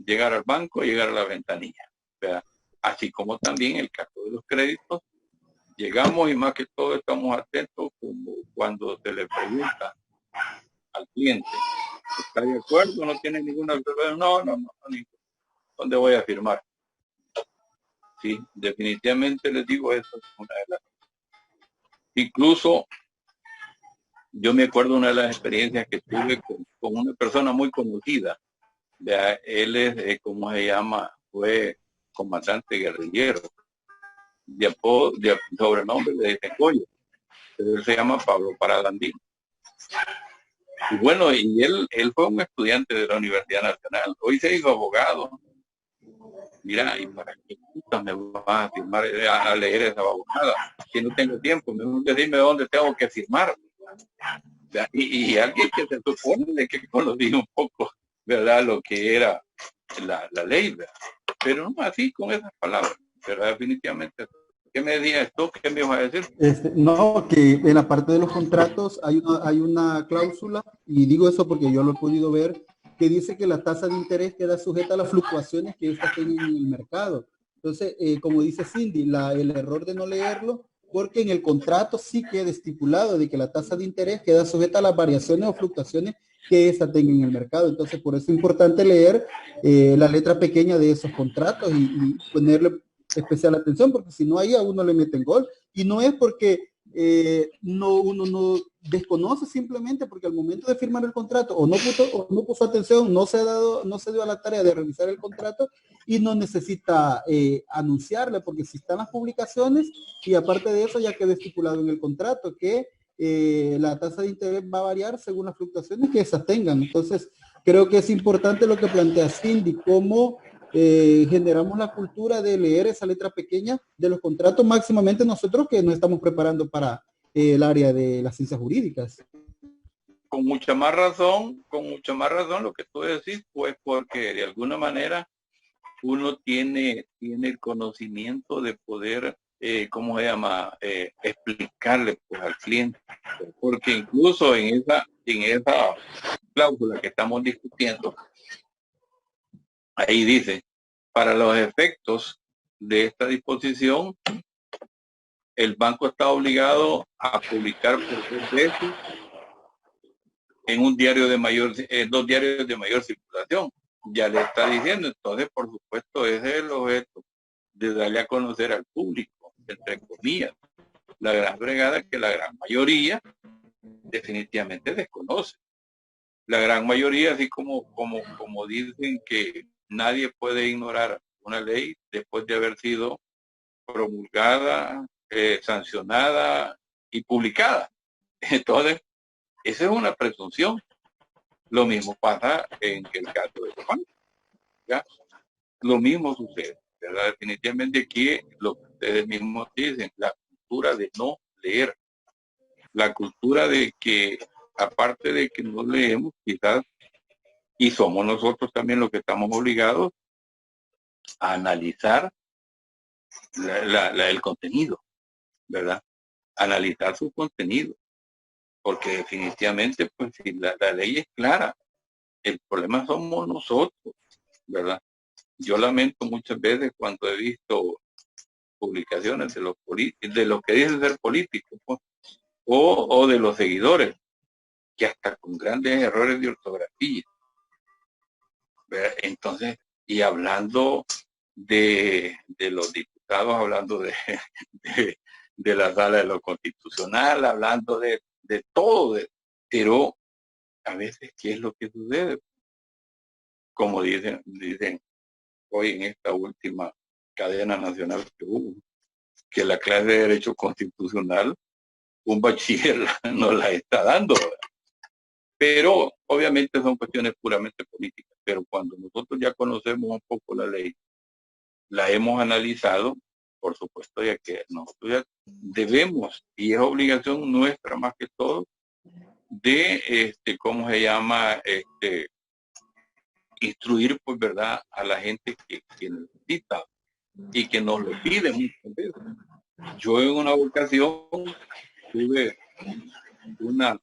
llegar al banco, llegar a la ventanilla, ¿verdad? Así como también el caso de los créditos, llegamos y más que todo estamos atentos como cuando se le pregunta al cliente, ¿está de acuerdo? ¿No tiene ninguna observación? No, ¿dónde voy a firmar? Sí, definitivamente les digo eso. Incluso yo me acuerdo una de las experiencias que tuve con una persona muy conocida. Él es, ¿cómo se llama? Fue comandante guerrillero. De sobrenombre de Tecoyo. Él se llama Pablo Paradandín. Y bueno, y él fue un estudiante de la Universidad Nacional. Hoy se hizo abogado. Mira, ¿y para qué puta me vas a firmar, a leer esa abogada? Si no tengo tiempo, mejor decirme dónde tengo que firmar. Y alguien que se supone de que conocía un poco, ¿verdad? Lo que era la ley, ¿verdad? Pero no así con esas palabras, ¿verdad? Definitivamente. ¿Qué me decías tú? ¿Qué me ibas a decir? No, que en la parte de los contratos hay una cláusula, y digo eso porque yo lo he podido ver, que dice que la tasa de interés queda sujeta a las fluctuaciones que estas tienen en el mercado. Entonces, como dice Cindy, el error de no leerlo, porque en el contrato sí queda estipulado de que la tasa de interés queda sujeta a las variaciones o fluctuaciones que ésta tenga en el mercado. Entonces, por eso es importante leer la letra pequeña de esos contratos y ponerle especial atención, porque si no, ahí a uno le meten gol. Y no es porque uno no desconoce, simplemente porque al momento de firmar el contrato o no puso atención, no se dio a la tarea de revisar el contrato y no necesita anunciarle, porque si están las publicaciones, y aparte de eso ya quedó estipulado en el contrato que la tasa de interés va a variar según las fluctuaciones que esas tengan. Entonces, creo que es importante lo que plantea Cindy, cómo generamos la cultura de leer esa letra pequeña de los contratos, máximamente nosotros que nos estamos preparando para el área de las ciencias jurídicas. Con mucha más razón lo que tú decís, pues porque de alguna manera uno tiene el conocimiento de poder, ¿cómo se llama? Explicarle pues al cliente. Porque incluso en esa cláusula que estamos discutiendo, ahí dice, para los efectos de esta disposición, el banco está obligado a publicar por 2 veces en un diario de mayor, 2 diarios de mayor circulación. Ya le está diciendo, entonces, por supuesto, ese es el objeto de darle a conocer al público, entre comillas, la gran fregada que la gran mayoría definitivamente desconoce. La gran mayoría, así como dicen que nadie puede ignorar una ley después de haber sido promulgada, sancionada y publicada. Entonces, esa es una presunción. Lo mismo pasa en el caso de Juan. ¿Ya? Lo mismo sucede, ¿verdad? Definitivamente aquí lo que ustedes mismos dicen, la cultura de no leer, la cultura de que, aparte de que no leemos, quizás, y somos nosotros también los que estamos obligados a analizar el contenido, ¿verdad? Analizar su contenido, porque definitivamente, pues, si la ley es clara, el problema somos nosotros, ¿verdad? Yo lamento muchas veces cuando he visto publicaciones de los que dicen ser políticos, pues, o de los seguidores, que hasta con grandes errores de ortografía, ¿verdad? Entonces, y hablando de los diputados, hablando de la sala de lo constitucional, hablando de todo, pero a veces, ¿qué es lo que sucede? Como dicen hoy en esta última cadena nacional que hubo, que la clase de Derecho Constitucional, un bachiller no la está dando, ¿verdad? Pero obviamente son cuestiones puramente políticas, pero cuando nosotros ya conocemos un poco la ley, la hemos analizado, por supuesto, ya que nosotros ya debemos, y es obligación nuestra más que todo, de, ¿cómo se llama? Instruir, pues, ¿verdad?, a la gente que necesita y que nos lo pide muchas veces. Yo en una ocasión tuve una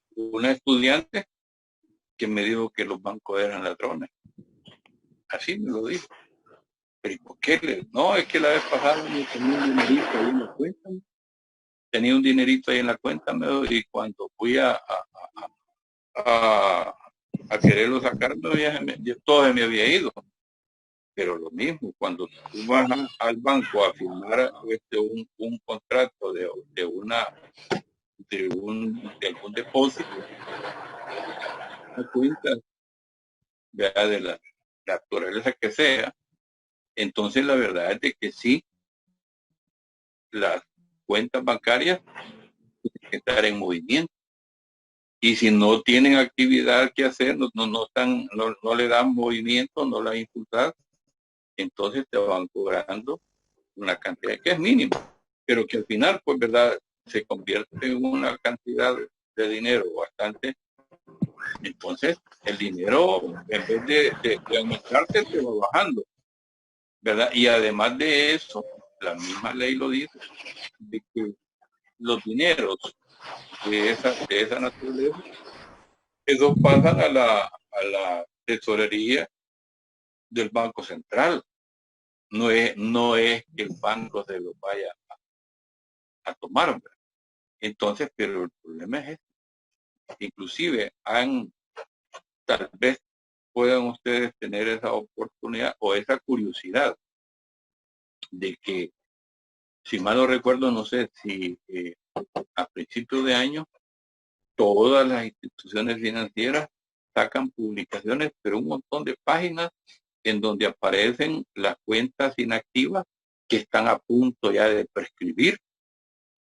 estudiante que me dijo que los bancos eran ladrones. Así me lo dijo. Pero ¿y por qué? No, es que la vez pasada me tenía un dinerito ahí en la cuenta. Tenía un dinerito ahí en la cuenta, y cuando fui a quererlo sacar, todo se me había ido. Pero lo mismo, cuando tú vas al banco a firmar un contrato de algún depósito, una cuenta, ¿verdad?, de la naturaleza que sea, entonces la verdad es de que sí, las cuentas bancarias tienen que estar en movimiento. Y si no tienen actividad que hacer, no le dan movimiento, no la impulsan, entonces te van cobrando una cantidad que es mínima, pero que al final, pues, verdad, se convierte en una cantidad de dinero bastante. Entonces, el dinero, en vez de aumentarse, se va bajando, ¿verdad? Y además de eso, la misma ley lo dice, de que los dineros de esa naturaleza, esos pasan a la tesorería del Banco Central. No es que el banco se lo vaya a tomar, ¿verdad? Entonces, pero el problema es este. Inclusive tal vez puedan ustedes tener esa oportunidad o esa curiosidad de que, si mal no recuerdo, no sé si a principios de año todas las instituciones financieras sacan publicaciones, pero un montón de páginas en donde aparecen las cuentas inactivas que están a punto ya de prescribir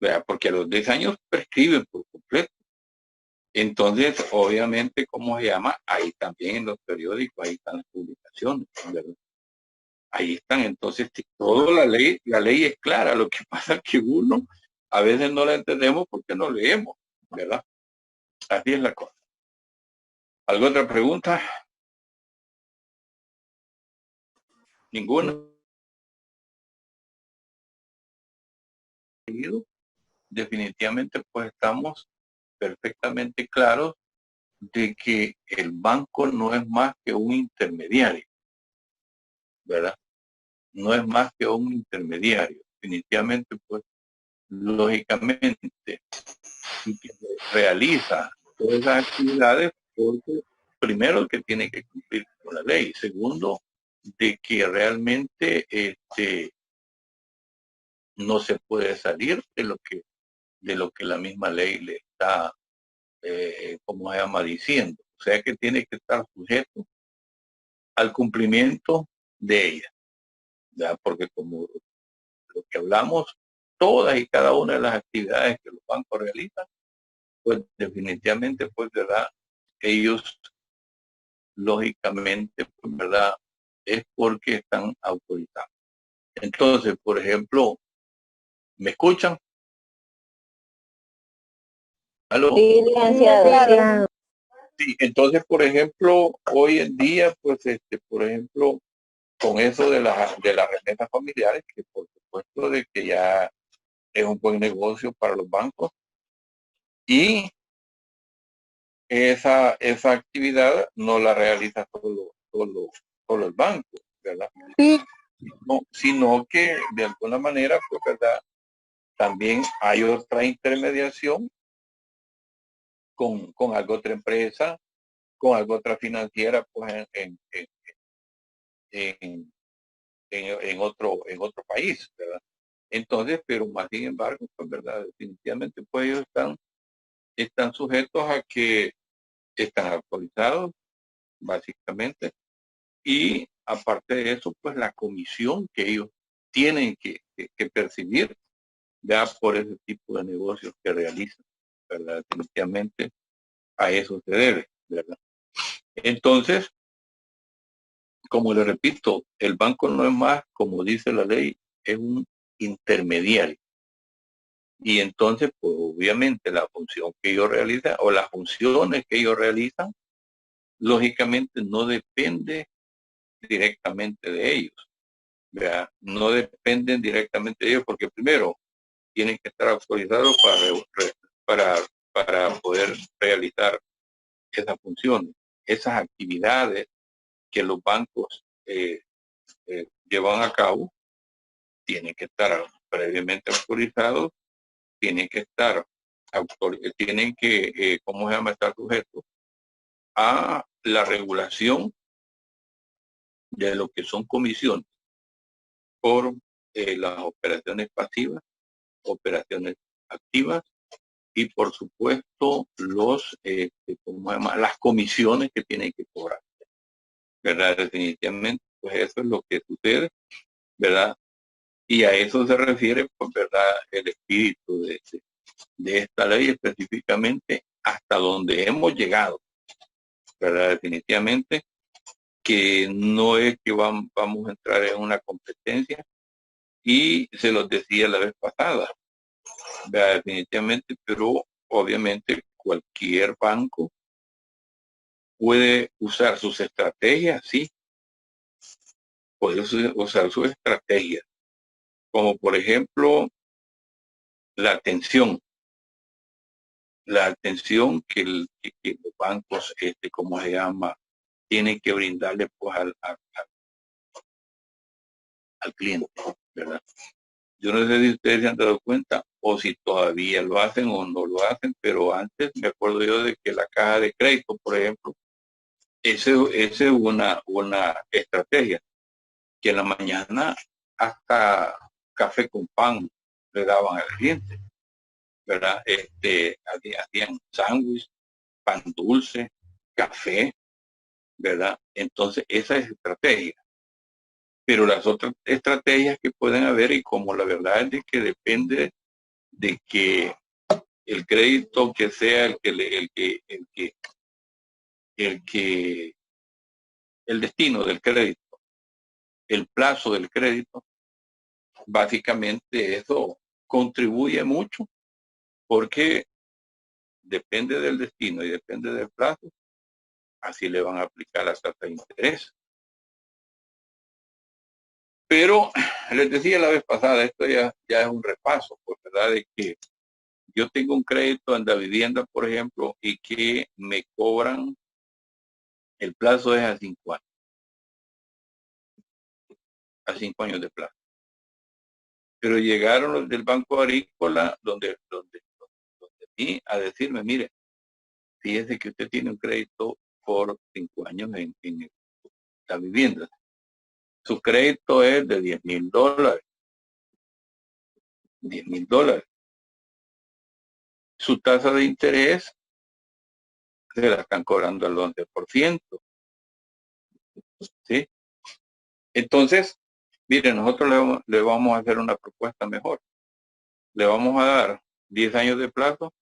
¿verdad? Porque a los 10 años prescriben por completo. Entonces, obviamente, ¿cómo se llama? Ahí también en los periódicos, ahí están las publicaciones, ¿verdad? Ahí están, entonces, toda la ley es clara. Lo que pasa es que uno a veces no la entendemos porque no leemos, ¿verdad? Así es la cosa. ¿Alguna otra pregunta? ¿Ninguna? Definitivamente, pues estamos perfectamente claros de que el banco no es más que un intermediario, ¿verdad? No es más que un intermediario. Definitivamente, pues, lógicamente, y que realiza todas esas actividades porque primero que tiene que cumplir con la ley, segundo de que realmente no se puede salir de lo que la misma ley le está como se llama diciendo, o sea que tiene que estar sujeto al cumplimiento de ella, ¿ya? Porque como lo que hablamos, todas y cada una de las actividades que los bancos realizan, pues definitivamente, pues, ¿verdad? Ellos, lógicamente, pues, ¿verdad? Es porque están autorizados. Entonces, por ejemplo, ¿me escuchan? ¿Aló? Sí, licenciado. Sí, entonces, por ejemplo, hoy en día, pues, por ejemplo, con eso de las remesas familiares, que por supuesto de que ya es un buen negocio para los bancos, y esa actividad no la realiza solo el banco, ¿verdad? Sí, No, sino que de alguna manera, pues, ¿verdad? También hay otra intermediación con algo otra empresa, con algo otra financiera, pues en, en otro país, ¿verdad? Entonces, pero más sin embargo, pues, ¿verdad? Definitivamente, pues ellos están sujetos a que están autorizados, básicamente, y aparte de eso, pues la comisión que ellos tienen que percibir ya por ese tipo de negocios que realizan, ¿verdad? Definitivamente a eso se debe, ¿verdad? Entonces, como le repito, el banco no es más, como dice la ley, es un intermediario. Y entonces, pues obviamente la función que ellos realizan o las funciones que ellos realizan, lógicamente no depende directamente de ellos, ¿verdad? No dependen directamente de ellos porque primero tienen que estar autorizados para, para poder realizar esas funciones, esas actividades que los bancos llevan a cabo, tienen que estar previamente autorizados, tienen que estar, tienen que, ¿cómo se llama?, estar sujetos a la regulación de lo que son comisiones por las operaciones pasivas, operaciones activas y por supuesto ¿cómo se llama?, las comisiones que tienen que cobrar, ¿verdad? Definitivamente, pues eso es lo que sucede, ¿verdad? Y a eso se refiere, pues, ¿verdad?, el espíritu de esta ley específicamente hasta donde hemos llegado, ¿verdad? Definitivamente que no es que vamos a entrar en una competencia y se los decía la vez pasada, ¿verdad? Definitivamente, pero obviamente cualquier banco puede usar sus estrategias, sí, puede usar sus estrategias, como por ejemplo la atención que los bancos, ¿cómo se llama?, tienen que brindarle pues al cliente, ¿verdad? Yo no sé si ustedes se han dado cuenta o si todavía lo hacen o no lo hacen, pero antes me acuerdo yo de que la caja de crédito, por ejemplo, ese es una estrategia, que en la mañana hasta café con pan le daban al cliente, ¿verdad? Hacían sándwich, pan dulce, café, ¿verdad? Entonces, esa es estrategia. Pero las otras estrategias que pueden haber, y como la verdad es de que depende de que el crédito que sea el destino del crédito, el plazo del crédito, básicamente eso contribuye mucho porque depende del destino y depende del plazo, así le van a aplicar la tasa de interés. Pero les decía la vez pasada, esto ya es un repaso, pues, ¿verdad? De que yo tengo un crédito en la vivienda, por ejemplo, y que me cobran, el plazo es a 5 años. A 5 años de plazo. Pero llegaron los del Banco Agrícola, donde mí, a decirme, mire, fíjese que usted tiene un crédito por 5 años en la vivienda. Su crédito es de $10,000. $10,000. Su tasa de interés se la están cobrando al 11%. ¿Sí? Entonces, mire, nosotros le vamos a hacer una propuesta mejor. Le vamos a dar 10 años de plazo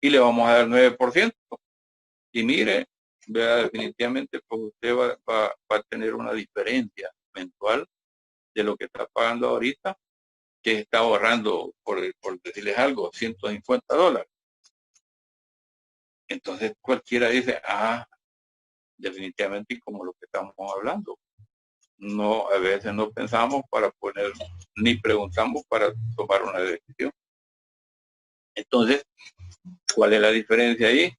y le vamos a dar 9%. Y mire, vea, definitivamente pues usted va a tener una diferencia mensual de lo que está pagando ahorita, que está ahorrando, por decirles algo, $150. Entonces cualquiera dice, definitivamente como lo que estamos hablando. No, a veces no pensamos para poner, ni preguntamos para tomar una decisión. Entonces, ¿cuál es la diferencia ahí?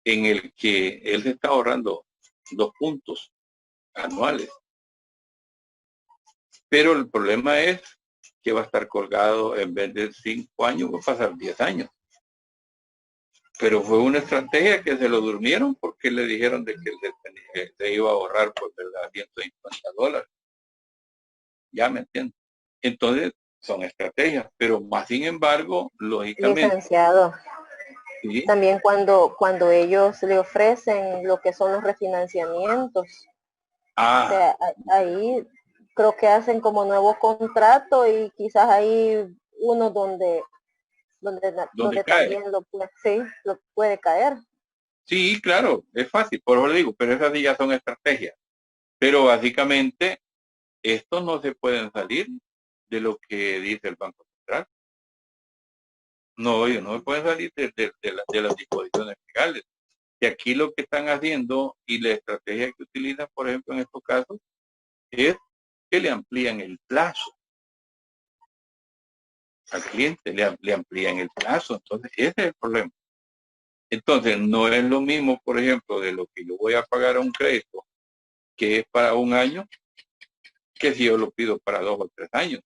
En el que él se está ahorrando 2 puntos anuales. Pero el problema es que va a estar colgado, en vez de 5 años, va a pasar 10 años. Pero fue una estrategia que se lo durmieron porque le dijeron de que se iba a ahorrar por $150. Ya me entiendo. Entonces, son estrategias, pero más sin embargo, lógicamente. Licenciado. ¿Sí? También cuando ellos le ofrecen lo que son los refinanciamientos. O sea, ahí creo que hacen como nuevo contrato y quizás hay uno donde también lo puede caer. Sí, claro, es fácil, por eso le digo, pero esas ya son estrategias. Pero básicamente, estos no se pueden salir de lo que dice el Banco Central. No, ellos no pueden salir de las disposiciones legales. Y aquí lo que están haciendo y la estrategia que utilizan, por ejemplo, en estos casos, es que le amplían el plazo al cliente, le amplían el plazo. Entonces, ese es el problema. Entonces, no es lo mismo, por ejemplo, de lo que yo voy a pagar a un crédito, que es para 1 año, que si yo lo pido para 2 o 3 años.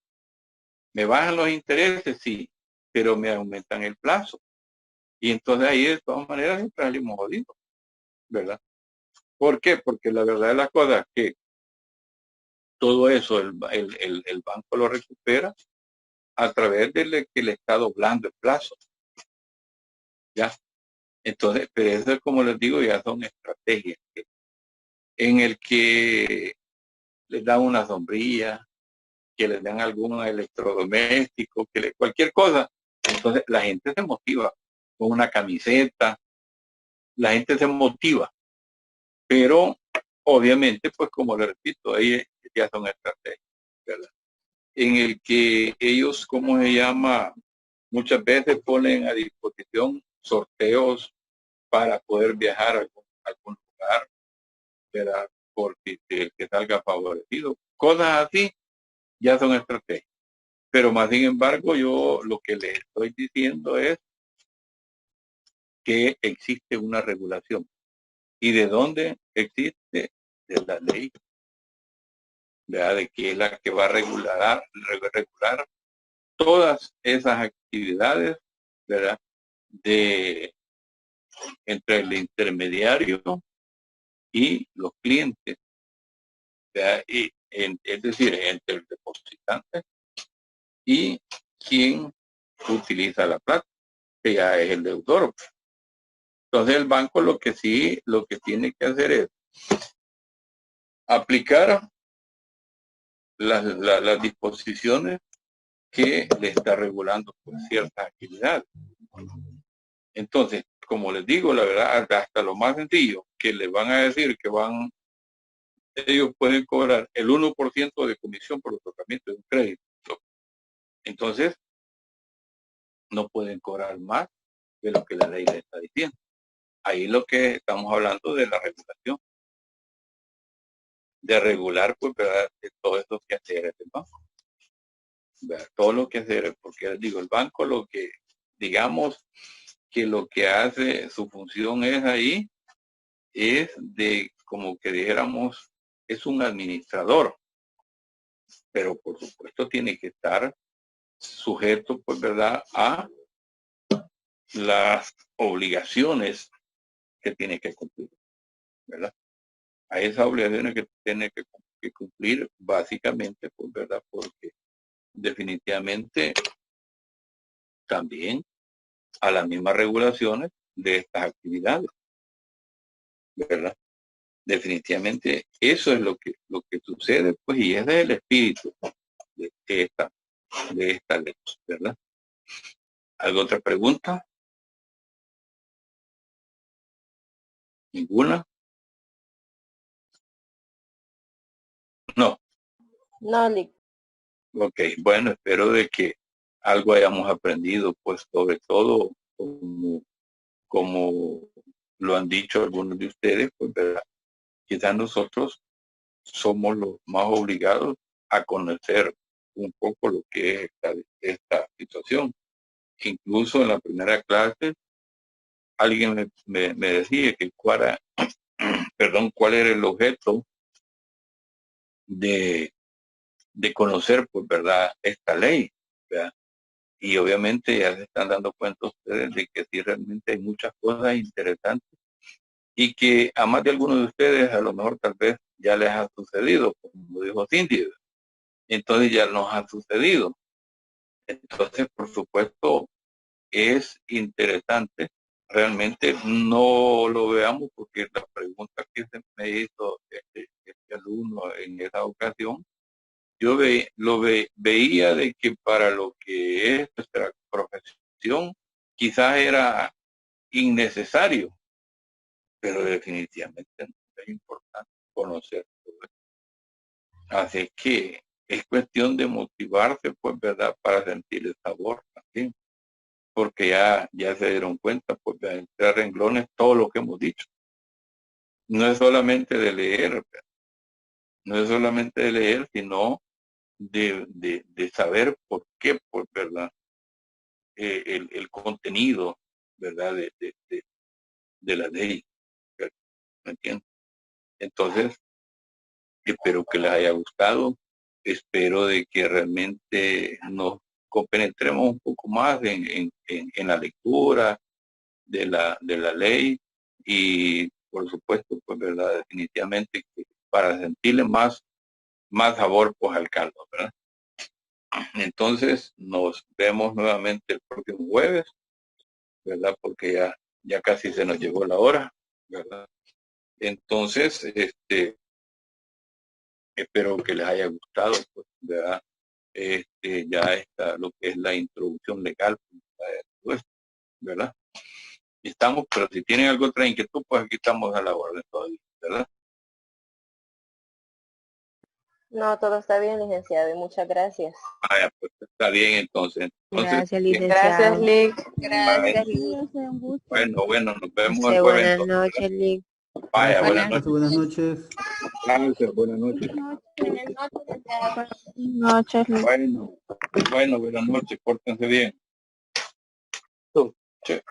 ¿Me bajan los intereses? Sí, pero me aumentan el plazo. Y entonces ahí de todas maneras siempre salimos jodidos, ¿verdad? ¿Por qué? Porque la verdad de las cosas es que todo eso el banco lo recupera a través de que le está doblando el plazo. ¿Ya? Entonces, pero eso es como les digo, ya son estrategias en el que les dan una sombrilla, que les dan algún electrodoméstico, cualquier cosa. Entonces la gente se motiva con una camiseta, la gente se motiva, pero obviamente, pues como le repito, ahí ya son estrategias, ¿verdad? En el que ellos, ¿cómo se llama? Muchas veces ponen a disposición sorteos para poder viajar a algún lugar, ¿verdad? Porque el que salga favorecido, cosas así, ya son estrategias. Pero más sin embargo, yo lo que les estoy diciendo es que existe una regulación. ¿Y de dónde existe? De la ley, ¿verdad? De que es la que va a regular todas esas actividades, ¿verdad? Entre el intermediario y los clientes, ¿verdad? Es decir, entre el depositante y quien utiliza la plata, que ya es el deudor. Entonces el banco lo que tiene que hacer es aplicar las disposiciones que le está regulando pues, ciertas actividades. Entonces, como les digo, la verdad, hasta lo más sencillo, que les van a decir que ellos pueden cobrar el 1% de comisión por otorgamiento de un crédito. Entonces, no pueden cobrar más de lo que la ley les está diciendo. Ahí lo que estamos hablando de la regulación. De regular, pues, ¿verdad? De todos estos quehaceres del banco. ¿Verdad? Todo lo que hacer, porque les digo, el banco lo que, digamos, que lo que hace, su función es ahí, es de, como que dijéramos, es un administrador, pero por supuesto tiene que estar sujeto, pues, ¿verdad?, a las obligaciones que tiene que cumplir, ¿verdad? A esas obligaciones que tiene que cumplir, básicamente, pues, ¿verdad? Porque definitivamente también a las mismas regulaciones de estas actividades, ¿verdad? Definitivamente eso es lo que sucede, pues, y ese es el espíritu de esta ley, ¿verdad? ¿Alguna otra pregunta? ¿Ninguna? No. No, Lick. Ok, bueno, espero de que algo hayamos aprendido, pues, sobre todo, como lo han dicho algunos de ustedes, pues, ¿verdad? Quizás nosotros somos los más obligados a conocer un poco lo que es esta situación. Incluso en la primera clase, alguien me decía que cuál era el objeto de conocer, pues, ¿verdad?, esta ley, ¿verdad? Y obviamente ya se están dando cuenta ustedes de que sí, realmente hay muchas cosas interesantes y que a más de algunos de ustedes a lo mejor tal vez ya les ha sucedido, como dijo Cindy. Entonces ya nos ha sucedido. Entonces, por supuesto, es interesante. Realmente no lo veamos porque la pregunta que se me hizo este alumno en esa ocasión, yo veía de que para lo que es nuestra profesión, quizás era innecesario, pero definitivamente es importante conocer todo esto. Así que es cuestión de motivarse, pues, ¿verdad?, para sentir el sabor también, porque ya se dieron cuenta, pues, de entre renglones todo lo que hemos dicho. No es solamente de leer, ¿verdad? No es solamente de leer, sino de saber por qué, pues, ¿verdad? El contenido, ¿verdad?, de la ley, ¿me entiendes? Entonces, espero que les haya gustado, espero de que realmente nos compenetremos un poco más en la lectura de la ley y, por supuesto, pues, ¿verdad?, definitivamente que para sentirle más sabor, pues, al caldo, ¿verdad? Entonces, nos vemos nuevamente el próximo jueves, ¿verdad? Porque ya casi se nos llegó la hora, ¿verdad? Entonces, espero que les haya gustado, pues, ¿verdad? Ya está lo que es la introducción legal, pues, ¿verdad? Estamos, pero si tienen alguna otra inquietud, pues aquí estamos a la orden todavía, ¿verdad? No, todo está bien, licenciado, y muchas gracias. Pues está bien entonces. Gracias, Gracias, licenciado. Lick. Gracias, Bueno, nos vemos el jueves. Buenas Entonces. noches, Lick. Vaya, Buenas Buenas noches. Gracias, buenas noches. Buenas noches, Lick. Bueno, buenas noches, pórtense bien. Che.